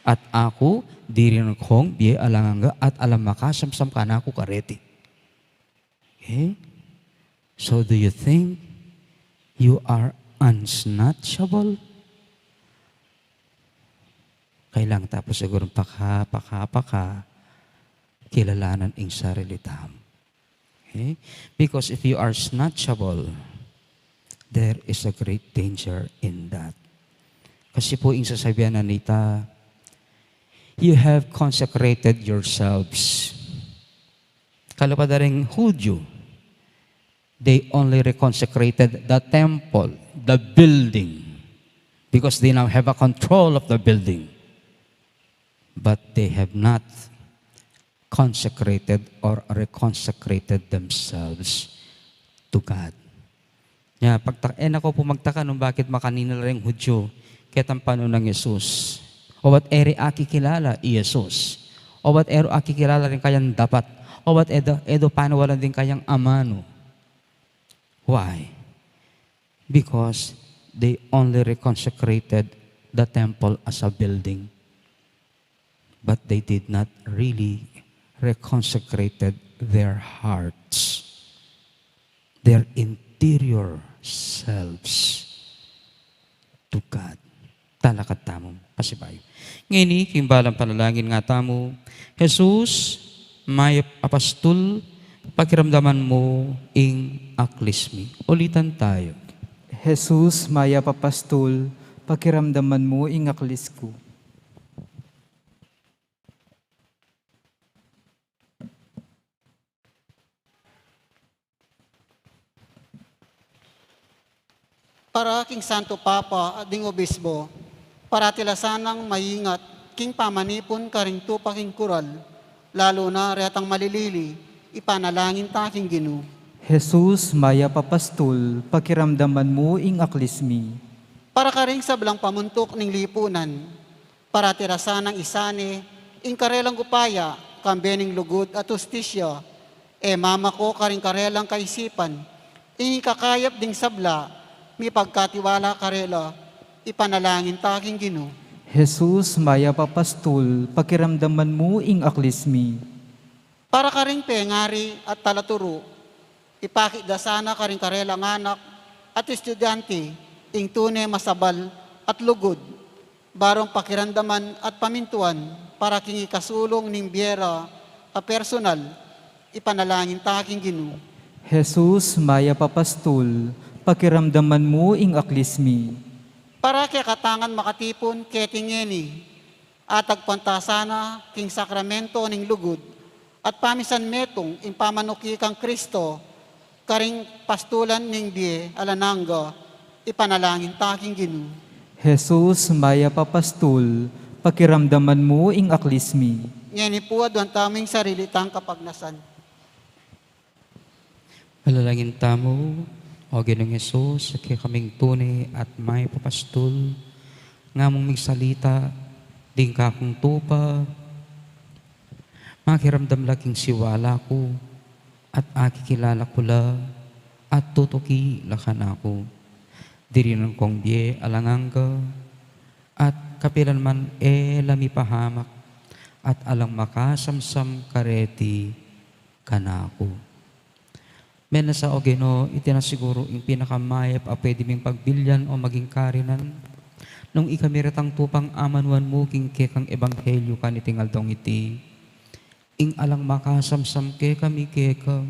At ako, di rin kong biye alanganga at alam makasamsam ka na ako kareti. Okay? So do you think you are unsnatchable? Kailang tapos siguro paka, kilalanan ing sarili tam. Okay? Because if you are snatchable, there is a great danger in that. Kasi po ing sasabihan na nita, you have consecrated yourselves. Kalapadaring Hudyo, they only reconsecrated the temple, the building, because they now have a control of the building. But they have not consecrated or reconsecrated themselves to God. Ako po magtaka nung bakit makanina rin Hudyo, ketang paano ng Yesus. O what eri aki kilala i Yesus. O what ero aki kilala rin kayang dapat. O what edo paano wala din kayang amano. Why? Because they only reconsecrated the temple as a building. But they did not really reconsecrated their hearts, their interior selves to God. Talakad tamong pasibayo. Ngayon, kimbalang panalangin nga tamo, Jesus, may apastol, pakiramdaman mo ing aklismi. Ulitan tayo. Jesus, maya papastol, pakiramdaman mo ing aklis ko. Para king Santo Papa at ding Obispo, para tila sanang maingat, king pamanipon karing tupaking kural, lalo na retang malilili, ipanalangin ta king Ginoo. Jesus, maya papastol, pakiramdaman mo ing aklismi. Para karing sablang pamuntok ning lipunan, para tira sanang isane, ing karelang gupaya, kambening lugod at ustisya, mama ko karing karelang kaisipan, ing kakayap ding sabla, mi pagkatiwala karela, ipanalangin ta king Ginoo. Jesus, maya papastol, pakiramdaman mo ing aklismi. Para karing pengari at talaturo, ipakita sana karing karelang anak at estudyante, ing tunay masabal at lugod, barong pakiramdaman at pamintuan, para king ikasulong ning biyera a personal, ipanalangin ta king Ginoo. Jesus, maya papastol, pakiramdaman mo ing aklismi. Para kay katangan makatipon ketingeni, at agpantasana king sakramento ning lugod, at pamisan metong ing pamanuki kang Kristo, karing pastulan ning biye alananga, ipanalangin ta king Ginoo. Jesus, maya papastol, pakiramdaman mo ing aklismi. Ngeni po adwan taming sarili tang kapagnasan. Malalangin tamo, o Ginoong Yesus, kaya kaming tunay at may papastol, nga mong migsalita, ding kakong tupa, makiramdam laking siwala ko, at akikilala ko la, at tutuki lakan ako. Dirinan kong biye alanganga, at kapilan man lami pahamak, at alang makasamsam kareti kanako. Men sa Ogeno, iti na siguro yung pinakamayap a pwede ming pagbilyan o maging karinan. Nung ikamiratang tupang amanwan mo king kekang ebanghelyo ka ni tingal dong iti. Ing alang makasamsam ke kami keka.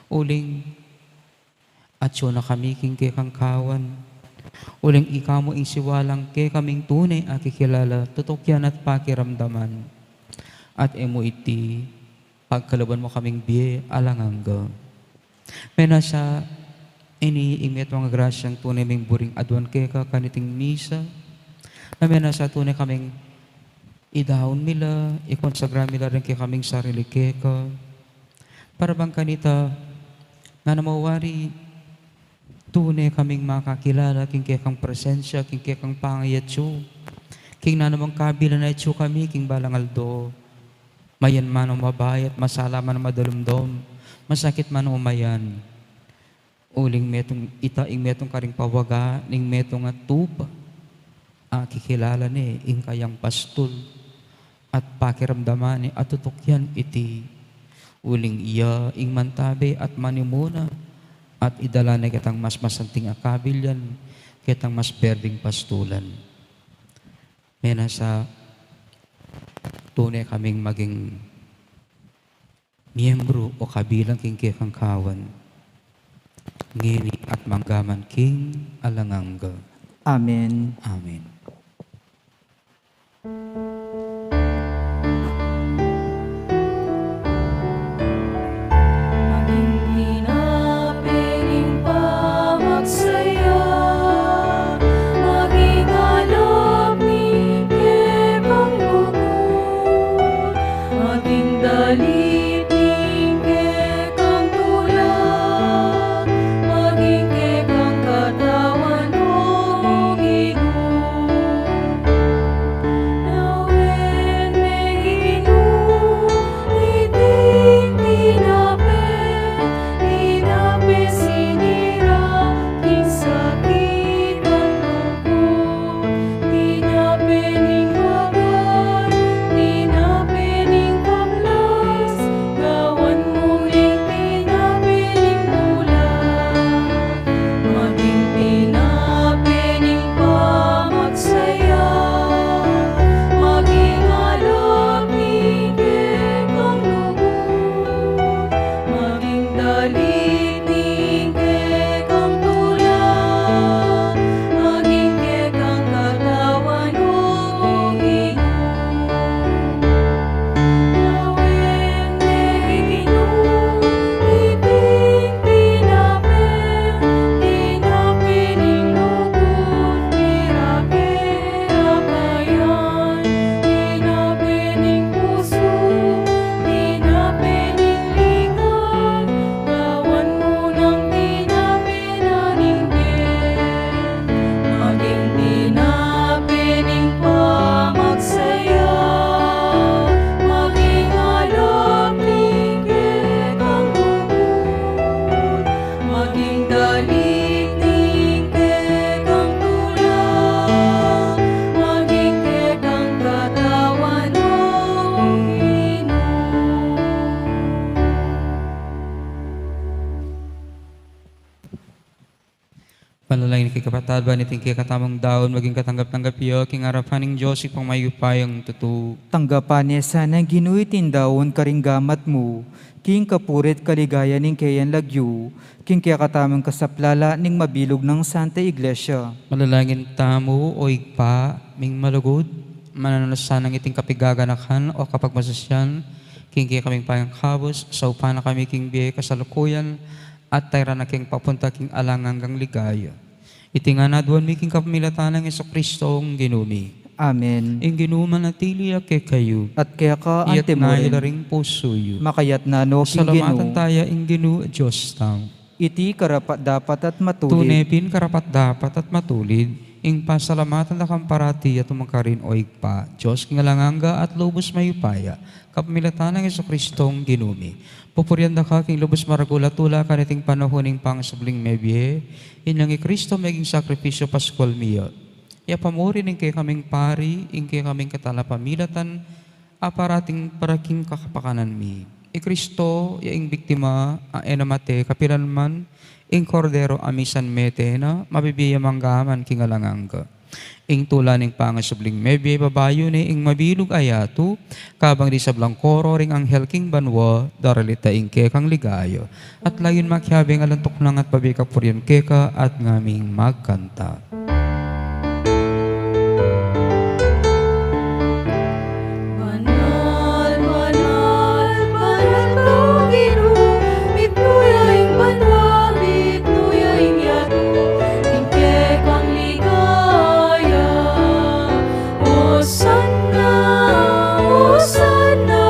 Uling at na kami king kekang kawan. Uling ikaw mo ing siwalang ke kaming tunay akikilala, tutokyan at pakiramdaman. At emo iti, pagkalaban mo kaming biye alanganga. May nasa iniingit mga grasyang tunay ming buring adwan keka kaniting misa, na may nasa tunay kaming idahon mila, ikonsagra mila rin kaya kaming sarili keka, para bang kanita, nga namawari, Tunay kaming makakilala king kekang presensya, king kekang pangayatso. King na namang kabila na itso kami, king balangaldo. Mayan man o mabayat, masala man o madalumdom, masakit man o mayan. Uling metong itaing metong karing pawaga, ning metong at tupa. Kikilala ni, ing kayang pastol. At pakiramdaman ni atutokyan iti. Uling iya, ing mantabe at manimuna. At idala na kitang mas masanting akabilyan, kitang mas berding pastulan. May nasa tunay kaming maging miyembro o kabilang king kekang kawan. Ngini at manggaman king alangangga. Amen. Amen. Maging pinapiling pamagsaya, maging alab ni kebang lugod, maging dalit ni kekang tulad, maging kekang katawan o Ginoo. Nawin meginu, iting tinapit, inapi sinira, king sakit at lungkot, tinapi ning wagan, tinapi ning kaplas, gawan mong ning tinapi ning bulan. Maging tinapi ning pamagsaya, maging alab ni kekang lugod, maging dalit ni kekang tulad, maging kekang katawan o Ginoo. Nawin meginu, iting tinapit, tinapi ning lugod, pira-pira tinapi ning puso, tinapi ning lingag, gawan mo nang tinapi na ning biyen. Maging tinapi ning pamagsaya, maging alab ni kekang lugod, maging dalit ni kekang tulad, maging kekang katawan o Ginoo. Panalangin kay kapatad ba niting kay katamang daon, maging katanggap-tanggap iyo, king arapaning Diyos, ipang mayupayang tutu. Tanggapan niya sana ginuit tindaon karing gamat mo, king kapurit kaligaya ning kayan lagyo, king kaya katamang kasaplala ning mabilog ng Santa Iglesia. Malalangin tamo o igpa, ming malugod, mananasan ng iting kapigaganakan o kapag masasyan, king kaya kaming payang kabos, sa upana kami king biye kasalukuyan, at tayra na king papunta king alanganggang ligaya. Itinganadwan mi king kapamilatan ng Jesucristong ginumi. Amen. Ing ginuman na tili ake kayo, At kaya ka iyat na antemuin, ilaring pusoyo. makayat na no king Salamatan Ginoo, tayo ing ginu Diyos tao. iti karapat dapat at matulid, Tunepin karapat dapat at matulid, ing pasalamatan na kamparati at umangkarin o igpa, Diyos kingalanganga at lubos mayupaya, kapamilatan ng Jesucristong ginumi. Pupurianda ka king lubos maragulatula kaniting panahoning pangasabling mebye, inyang Kristo maging sakripisyo Paskal miyo. Ia pamuri ning kay kaming pari, ing kay kaming katalapamilatan, aparating paraking kakapakanan mi. Kristo, yaing biktima, enamate, kapilanman, ing kordero amisan metena, mabibiya manggaman kingalanganga. Ing tula ning pangasubling mebye babayo ni ing mabilog ayatu, kabang di sablang koro ring anghel king banwa, daralita ing kekang ligayo. At layon makyabing alantok nang at pabikapuryan keka at ngaming magkanta. Banal, banal, banal ka Ginoo, bitnuyaing banwa, bitnuyaing yatu, tingke kang ligaya. Hosanna, Hosanna,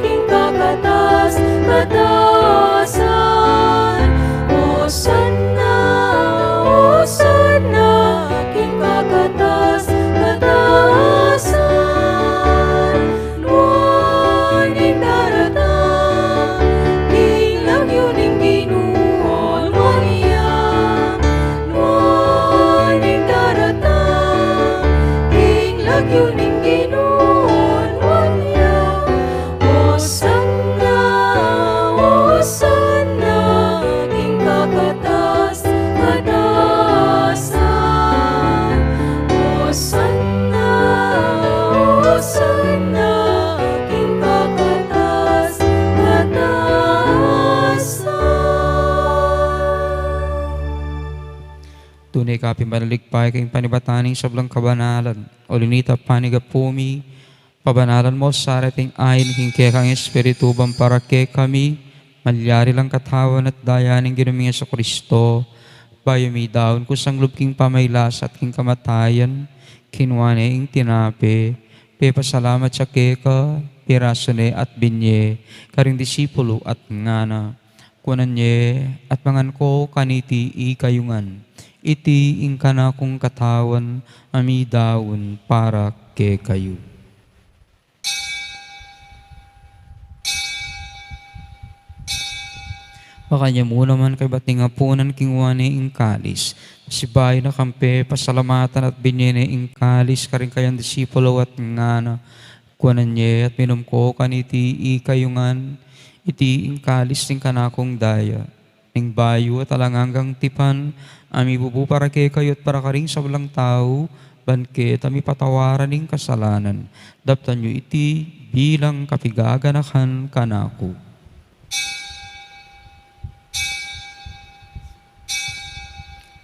king kakatas, katasan. Hosanna, lagyo ning Ginoon wanya. Hosanna, Hosanna, king kakatas katasan. Hosanna, Hosanna, king kakatas katasan. Tunay ka pimanaligpay kayong panibataning sablang kabanalan. O linita panigapumi, pabanalan mo sa arating ayin king kekang espiritu para ke kami, malyari lang katawan at dayaning ginumingin sa Kristo, bayami daon kusang lubking pamaylas at king kamatayan, kinwane ing tinape, pasalamat sa keka, pirasone at binye, karing disipulo at ngana, kunanye at mangan ko kaniti ikayungan, iti ing kana kong katawan, ami daon para ke kayo. Pakanya mo naman kay bating apunan kingwane ing kalis. Sibay na kampe, pasalamatan at binyene ing kalis, karing kayang disipulo at ngana, kuananye at minum ko kaniti ikayungan, iti ing kalis ning kanakong daya, ning bayo at alanganggang tipan, ami bubu para ke kayo at para karing sa walang tao, banket ami patawaran ning kasalanan, daptan nyo iti bilang kapigaganakan kanako.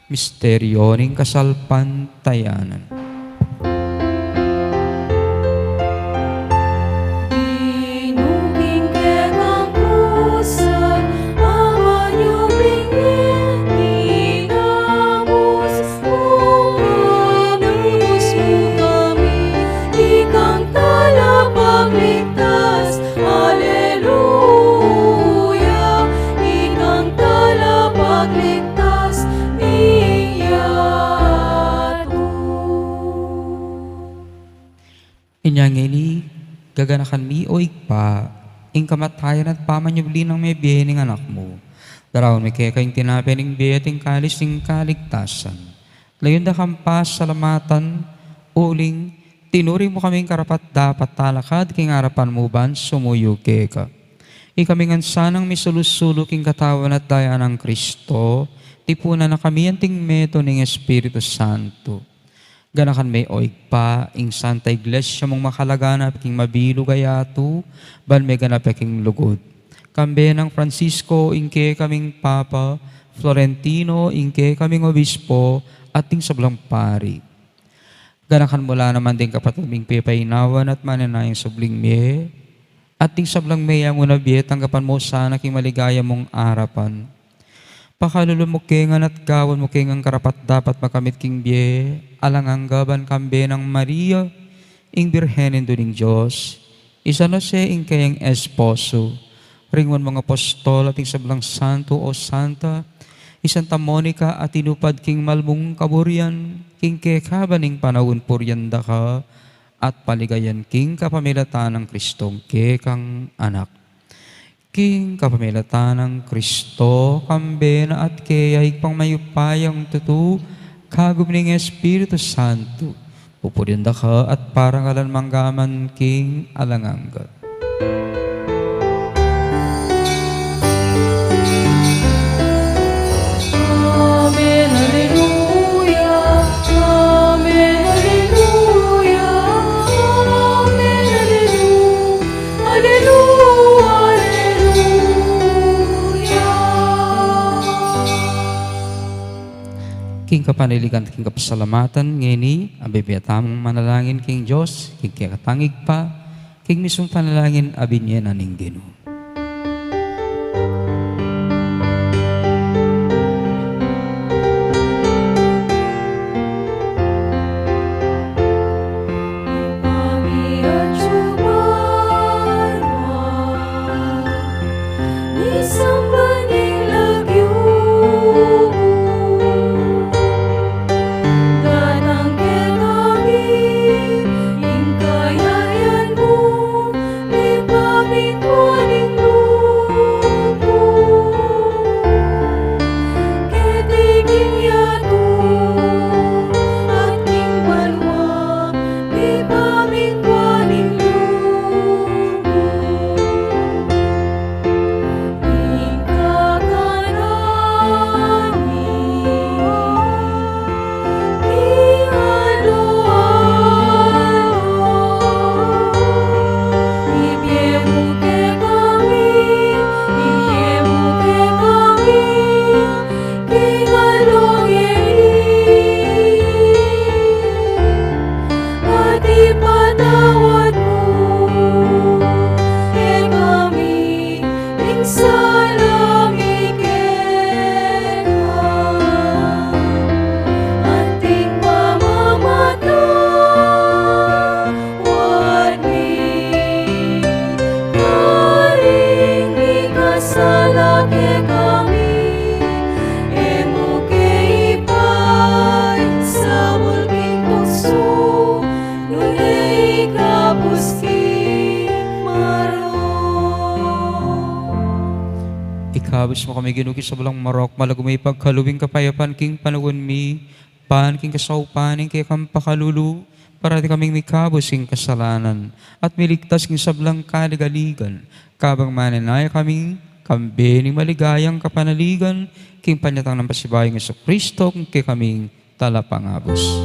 Misteryo ning kasalpantayanan. Dinuging kekang pusat, ama niyo bingin, kinabos mo, kinabos mo kami, ikang talapagligtas, Hallelujah, ikang talapagligtas, Inyang ini, gaganakan mi o igpa, ing kamatayan at pamanyubli ng may biye ning anak mo. Darawon may kaya kayong tinapi ning biye at ing kalis ning kaligtasan. Layon da kampas salamatan, uling, tinuri mo kaming karapat dapat talakad, king harapan mo ban sumuyo keka. Ikamingan sanang misulusulo king katawan at daya ng Kristo, tipunan na kami ang ting meto ng Espiritu Santo. Ganakan may oig pa, ing Santa Iglesia mong makalaganap, king mabilo gayato, ban may ganap king lugod. Kambe ng Francisco, ingke kaming Papa, Florentino, ingke kaming Obispo, at ting sablang pari. Ganakan mula naman din kapatabing pipayinawan at mananayang subling miye, at ting sablang miye ang unabiye, tanggapan mo sana king maligaya mong arapan. Pakalulumukengan at gawan mo kengang karapat dapat makamit king biye, alangang gaban kambe ng Maria, ing birhenin duning Diyos, isa na siya ing kayang esposo, ringwan mga apostol at ing sablang santo o santa, Santa Monica at inupad king malmong kaburian, king kekabaning panawon puryanda ka, at paligayan king kapamilatan ng Kristong kekang anak. King kapamilatan ng Kristo, kambe na at kayay pang mayupayang tutu, kagum ning Espiritu Santo, pupurinda ka at parang alan manggaman king alangangga. Amen, Hallelujah, Amen, Hallelujah, Amen, Hallelujah, Hallelujah. King kapaniligan at king kapasalamatan, ngeni, ang bibiyatamong manalangin king Diyos, king kakatangig pa, king mismong panalangin, abinye na ning Ginoo. Ipamit mo ni kabus mo kami ginuki sa balang marok, malagumay pagkalubing kapayapan king panagon mi, pan king kasaupaning kaya kang pakalulu, para di kaming may kabus king kasalanan, at miligtas king sablang kaligaligan, kabang mananay kaming kambening maligayang kapanaligan, king panyatang ng pasibayang sa Kristo, kay kaming talapangabos.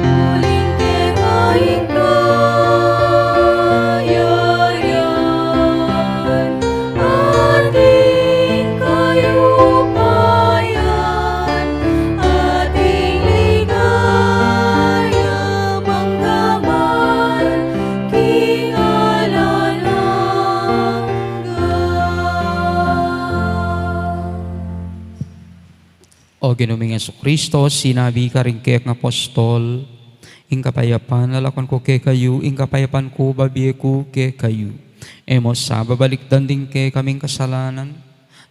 Muling tirahin kayarian, ating kayupayan, ating ligaya manggaman, kingalan O ginuming Yesu Kristo, sinabi ka rin kaya ng apostol, ing kapayapan, lalakon ko kay kayo, ing kapayapan ko, babiye ko kay kayo. Emo sa babalikdan din kay kaming kasalanan,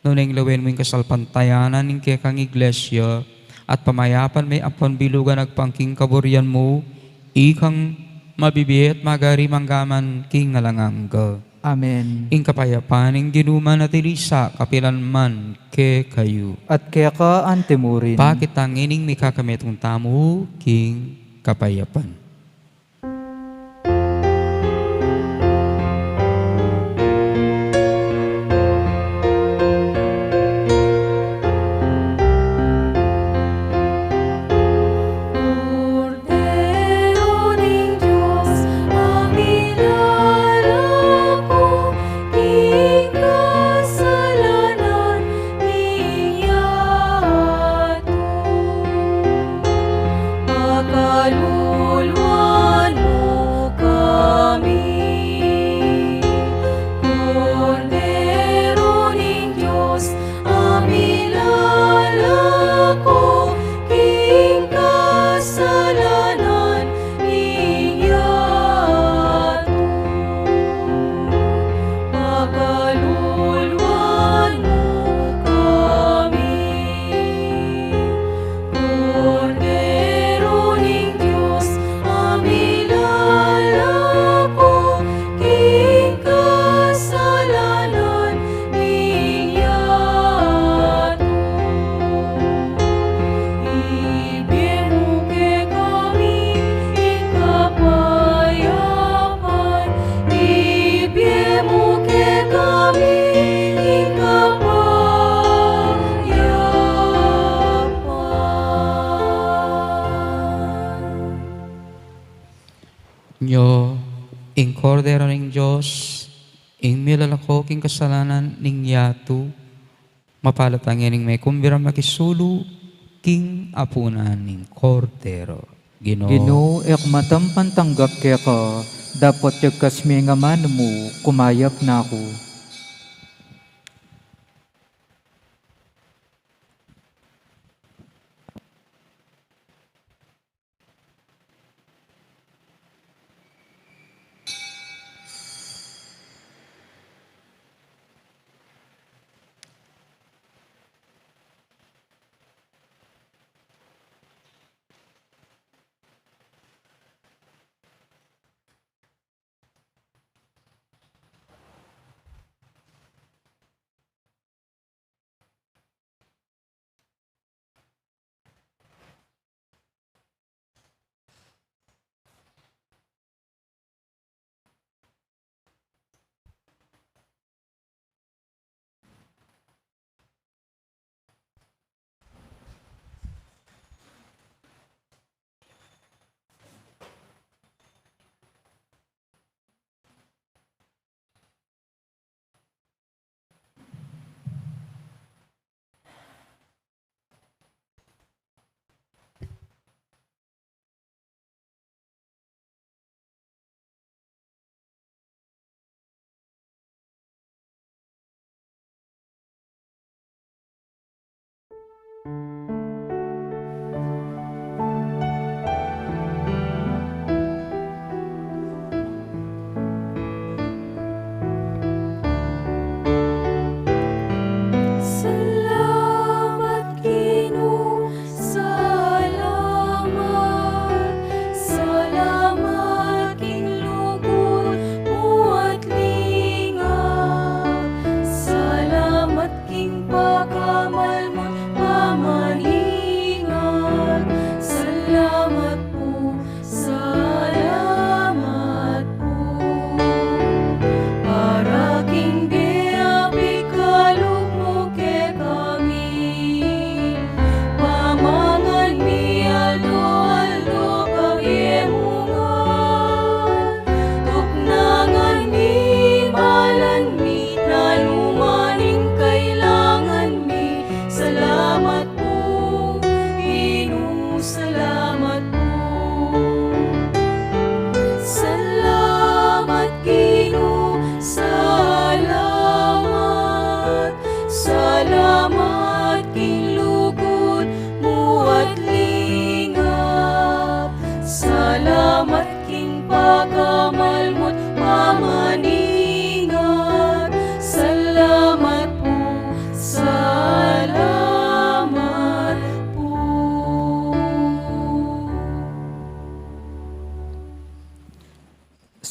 noon ang lawin mo yung kasalpantayanan, ing kay kang iglesia, at pamayapan may apon bilugan nagpangking kaburian mo, ikang mabibiye at magari manggaman king nalangangga. Amen. Ing kapayapan, ing ginuman at ilisa, kapilan man kay kayo. At kaya ka antemurin. Bakit ang ining may kakametong tamo, king kapayapan? Cordero ng Diyos, amilalako, kasalanan niyato. Pakaluluan mo kami. Cordero ng Diyos, amilalako, kasalanan niyato. Pakaluluan mo kami. Cordero ng Diyos, amilalako, kasalanan niyato. Ibigay mo kay kami ing kapayapan. Ibigay mo kay kami ing kapayapan. Nyo, ing kordero ng Diyos, ing milalako king kasalanan ning yato, mapalatangin ning may kumbira makisulu, king apunan ning kordero. Ginoo, ek matampan tanggap kaya ka, dapat yagkas may nga man mo, kumayap na ako.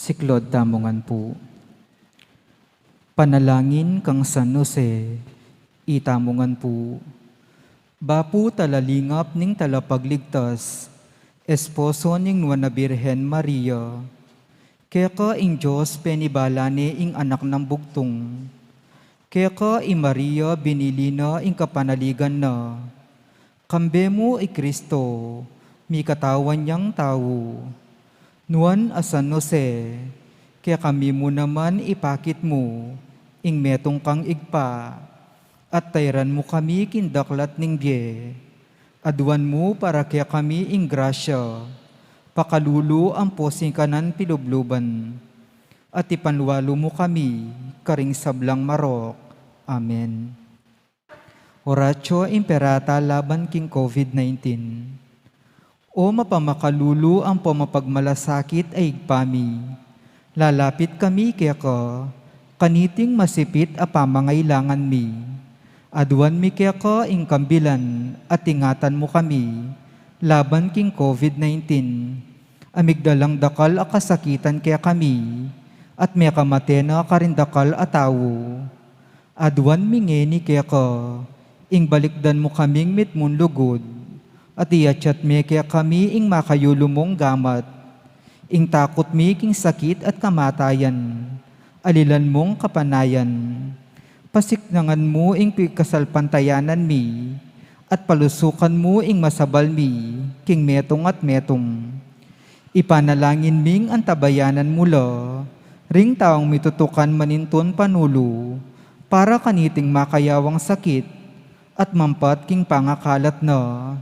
Siklod tamongan po. Panalangin kang San Jose, itamongan po. Bapu talalingap ning talapagligtas, esposo ning Nuana Birhen Maria, kaya ka ing Diyos penibalane ing anak ng bugtong, kaya ka ing Maria binilina ing kapanaligan na, kambe mo i Kristo, mi katawan niyang tao. Nuan a San Jose, kaya kami mo naman ipakit mo, ing metong kang igpa, at tayran mo kami kindaklat ning biye. Aduan mo para kaya kami ing grasya, pakalulu ang posing kanan pilubluban, at ipanwalo mo kami, karing sablang marok. Amen. Oratio Imperata laban king COVID-19. O mapamakalulu ang pamapagmalasakit ay igpami. Lalapit kami kaya ka, kaniting masipit a pamangailangan mi. Aduan mi kaya ka ing kambilan at ingatan mo kami, laban king COVID-19. Amigdalang dakal a kasakitan kaya kami, at may kamatena karindakal a tawo. Aduan mi ngeni kaya ka, ing balikdan mo kaming mitmun lugod, at iachat mi kaya kami ing makayulumong gamat, ing takot mi king sakit at kamatayan, alilan mong kapanayan. Pasiknangan mo ing pikasalpantayanan mi, at palusukan mo ing masabal mi, king metong at metong. Ipanalangin ming antabayanan mula, ring taong mitutukan maninton panulo, para kaniting makayawang sakit, at mampat king pangakalat na.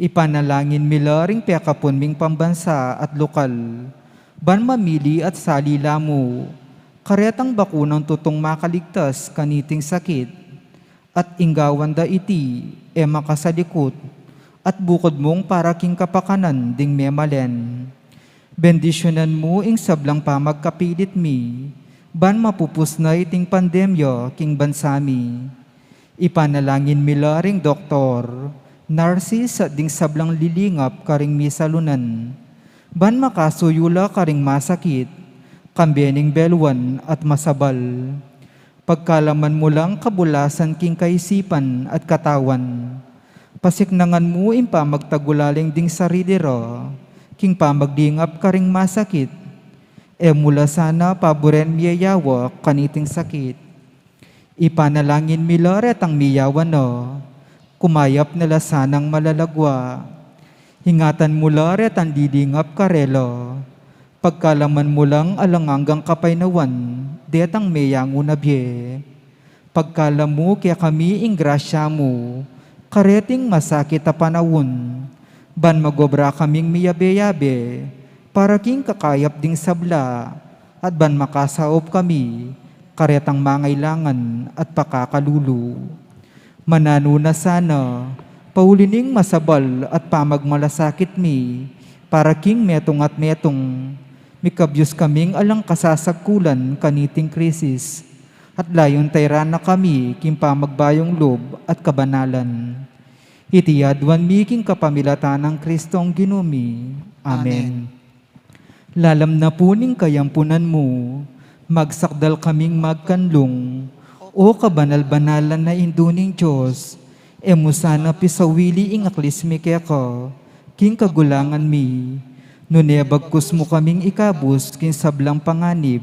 Ipanalangin mila ring piyakapon ming pambansa at lokal, ban mamili at salila mo, karetang bakunang tutong makaligtas kaniting sakit, at inggawan da iti, makasalikot, at bukod mong para king kapakanan ding memalen. Bendisyonan mo ing sablang pamagkapilit mi, ban mapupus na iting pandemya king bansami. Ipanalangin mila ring doktor, narsis at ding sablang lilingap karing misalunan, ban makasuyula karing masakit, kambening belwan at masabal. Pagkalaman mo lang kabulasan king kaisipan at katawan, pasiknangan mo ing pamagtagulaling ding saridira, king pamagdingap karing masakit, mula sana paboren miyayawa kaniting sakit. Ipanalangin mila retang miyawan no, kumayap nila sanang malalagwa, hingatan mula retan didingap karelo, pagkalaman mo lang alanganggang kapainawan, detang meyango na biye. Pagkalam mo kaya kami ing grasya mo, kareting masakit a panawon, ban magobra kaming miyabe-yabe, para king kakayap ding sabla, at ban makasaop kami, karetang mangailangan at pakakalulu. Manano na sana, paulining masabal at pamagmalasakit mi, para king metong at metong, mikabyos kaming alang kasasagkulan kaniting krisis, at layon tayran na kami king pamagbayong lob at kabanalan. Itiyadwan mi king kapamilatan ng Kristong ginumi. Amen. Lalam na puning kayampunan mo, magsakdal kaming magkanlong, o kabanal-banalan na induning Diyos, musana pisawili ing aklismi kaya ka, king kagulangan mi, nunebagkus mo kaming ikabus king sablang panganib,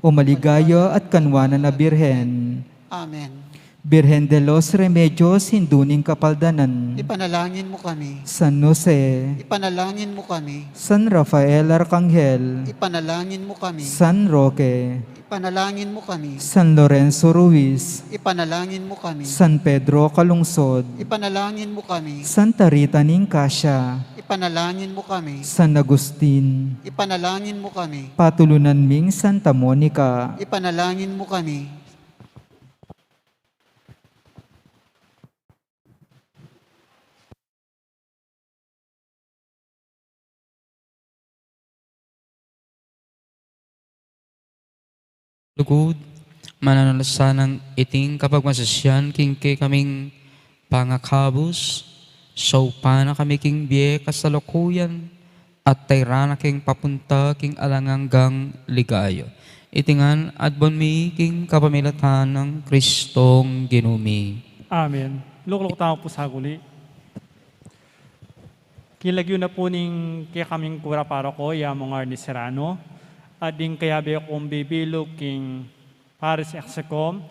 o maligaya at kanwana na birhen. Amen. Birhen de los Remedios, hinduning kapaldanan. Ipanalangin mo kami. San Jose, Ipanalangin mo kami. San Rafael Arcangel, Ipanalangin mo kami. San Roque, Ipanalangin mo kami. San Lorenzo Ruiz, Ipanalangin mo kami. San Pedro Calungsod, Ipanalangin mo kami. Santa Rita Ninkasya, Ipanalangin mo kami. San Agustin, Ipanalangin mo kami. Patulunan ming Santa Monica, Ipanalangin mo kami. Lugod, mananalasanang iting kapag masasyan king kay kaming pangakabos, so pana kami king biye kasalukuyan, at tayrana king papunta king alanganggang ligayo. Itingan adbon mi king kapamilatan ng Kristong ginumi. Amen. Lukluk tao po sa guli. Kilagyo na po ning kaya kaming kura para ko, yamong Arnie Serrano. At din kaya ba akong bibilog king Paris Execom.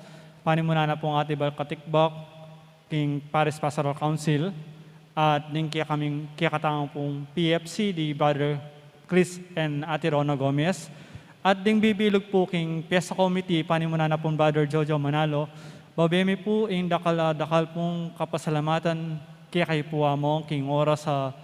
Panimuna na po ang atibal katikbak king Paris Pastoral Council. At din kaya katangang pong PFC, di Brother Chris and Ate Rona Gomez. At din bibilog po king Piesta Committee, panimuna na pong Brother Jojo Manalo. Babemi po in dakal pong kapasalamatan kaya kayo po among king oras sa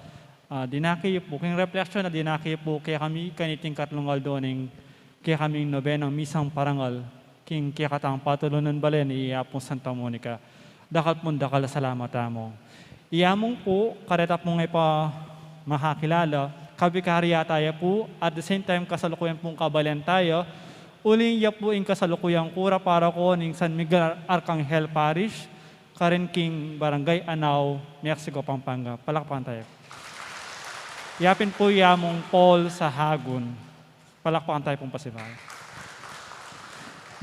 dinaki po, king reflection na dinaki po kaya kami kaniting katlungal doning kaya kaming nobenang misang parangal king kaya katang patulunan balen iapong Santa Monica. Dakal pong dakal salamat among. Iamong po, kareta pong ngay pa makakilala, kabikarya tayo po, at the same time kasalukuyan pong kabalen tayo, uling ya po yung kasalukuyang kura para ko ng San Miguel Arcangel Parish, Karen King Barangay Anao, Mexico, Pampanga. Palakpan tayo. Yapin po yamong Paul sa Hagon. Palakpan tayo pong pasibay.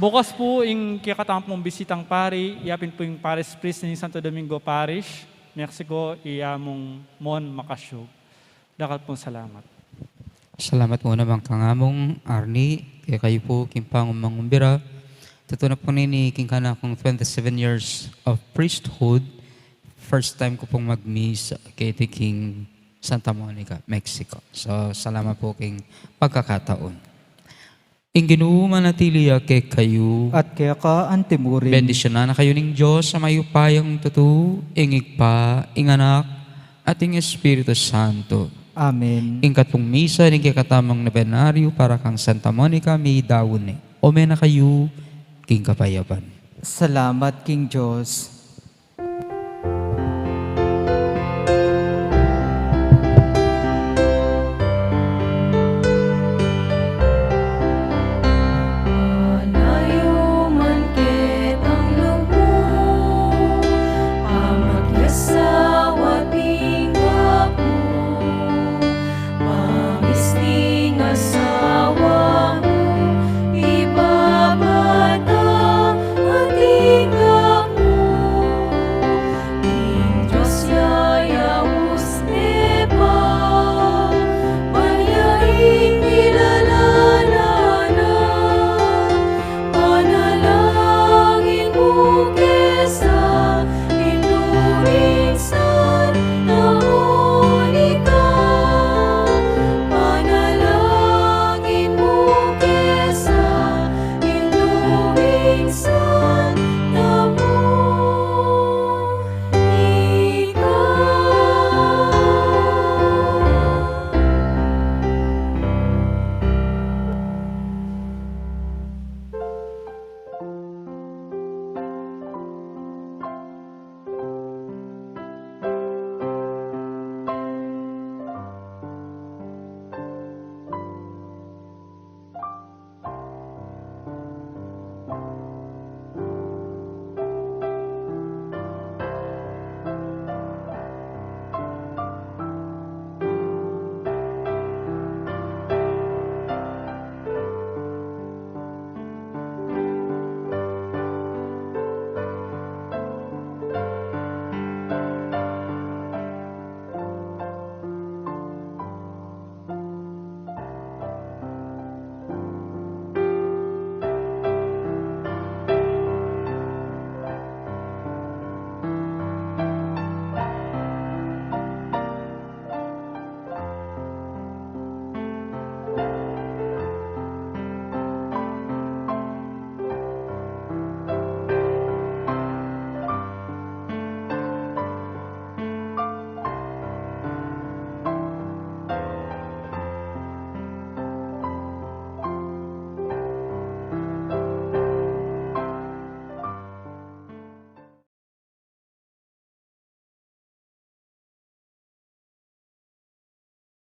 Bukas po yung kikatampong bisitang pari, yapin po yung Paris Priest ng Santo Domingo Parish, Mexico, iyamong Mon Macasyog. Dakal pong salamat. Salamat muna bang kangamong Arnie, kaya kayo po kimpang mangumbira. Totoo na po nini king kana kong 27 years of priesthood. First time ko pong mag-miss kay King Santa Monica, Mexico. So, salamat po king pagkakataon. Ing ginumanatili kay kayo. At kaya ka antimurin. Bendisyon na kayo ning Diyos sa mayupayang tutu, ingig pa, inganak, at ing Espiritu Santo. Amen. Ing katong misa, ning kikatamang nobenaryo para kang Santa Monica, may dawon ni. Omen na kayo, king kapayapan. Salamat, King Diyos.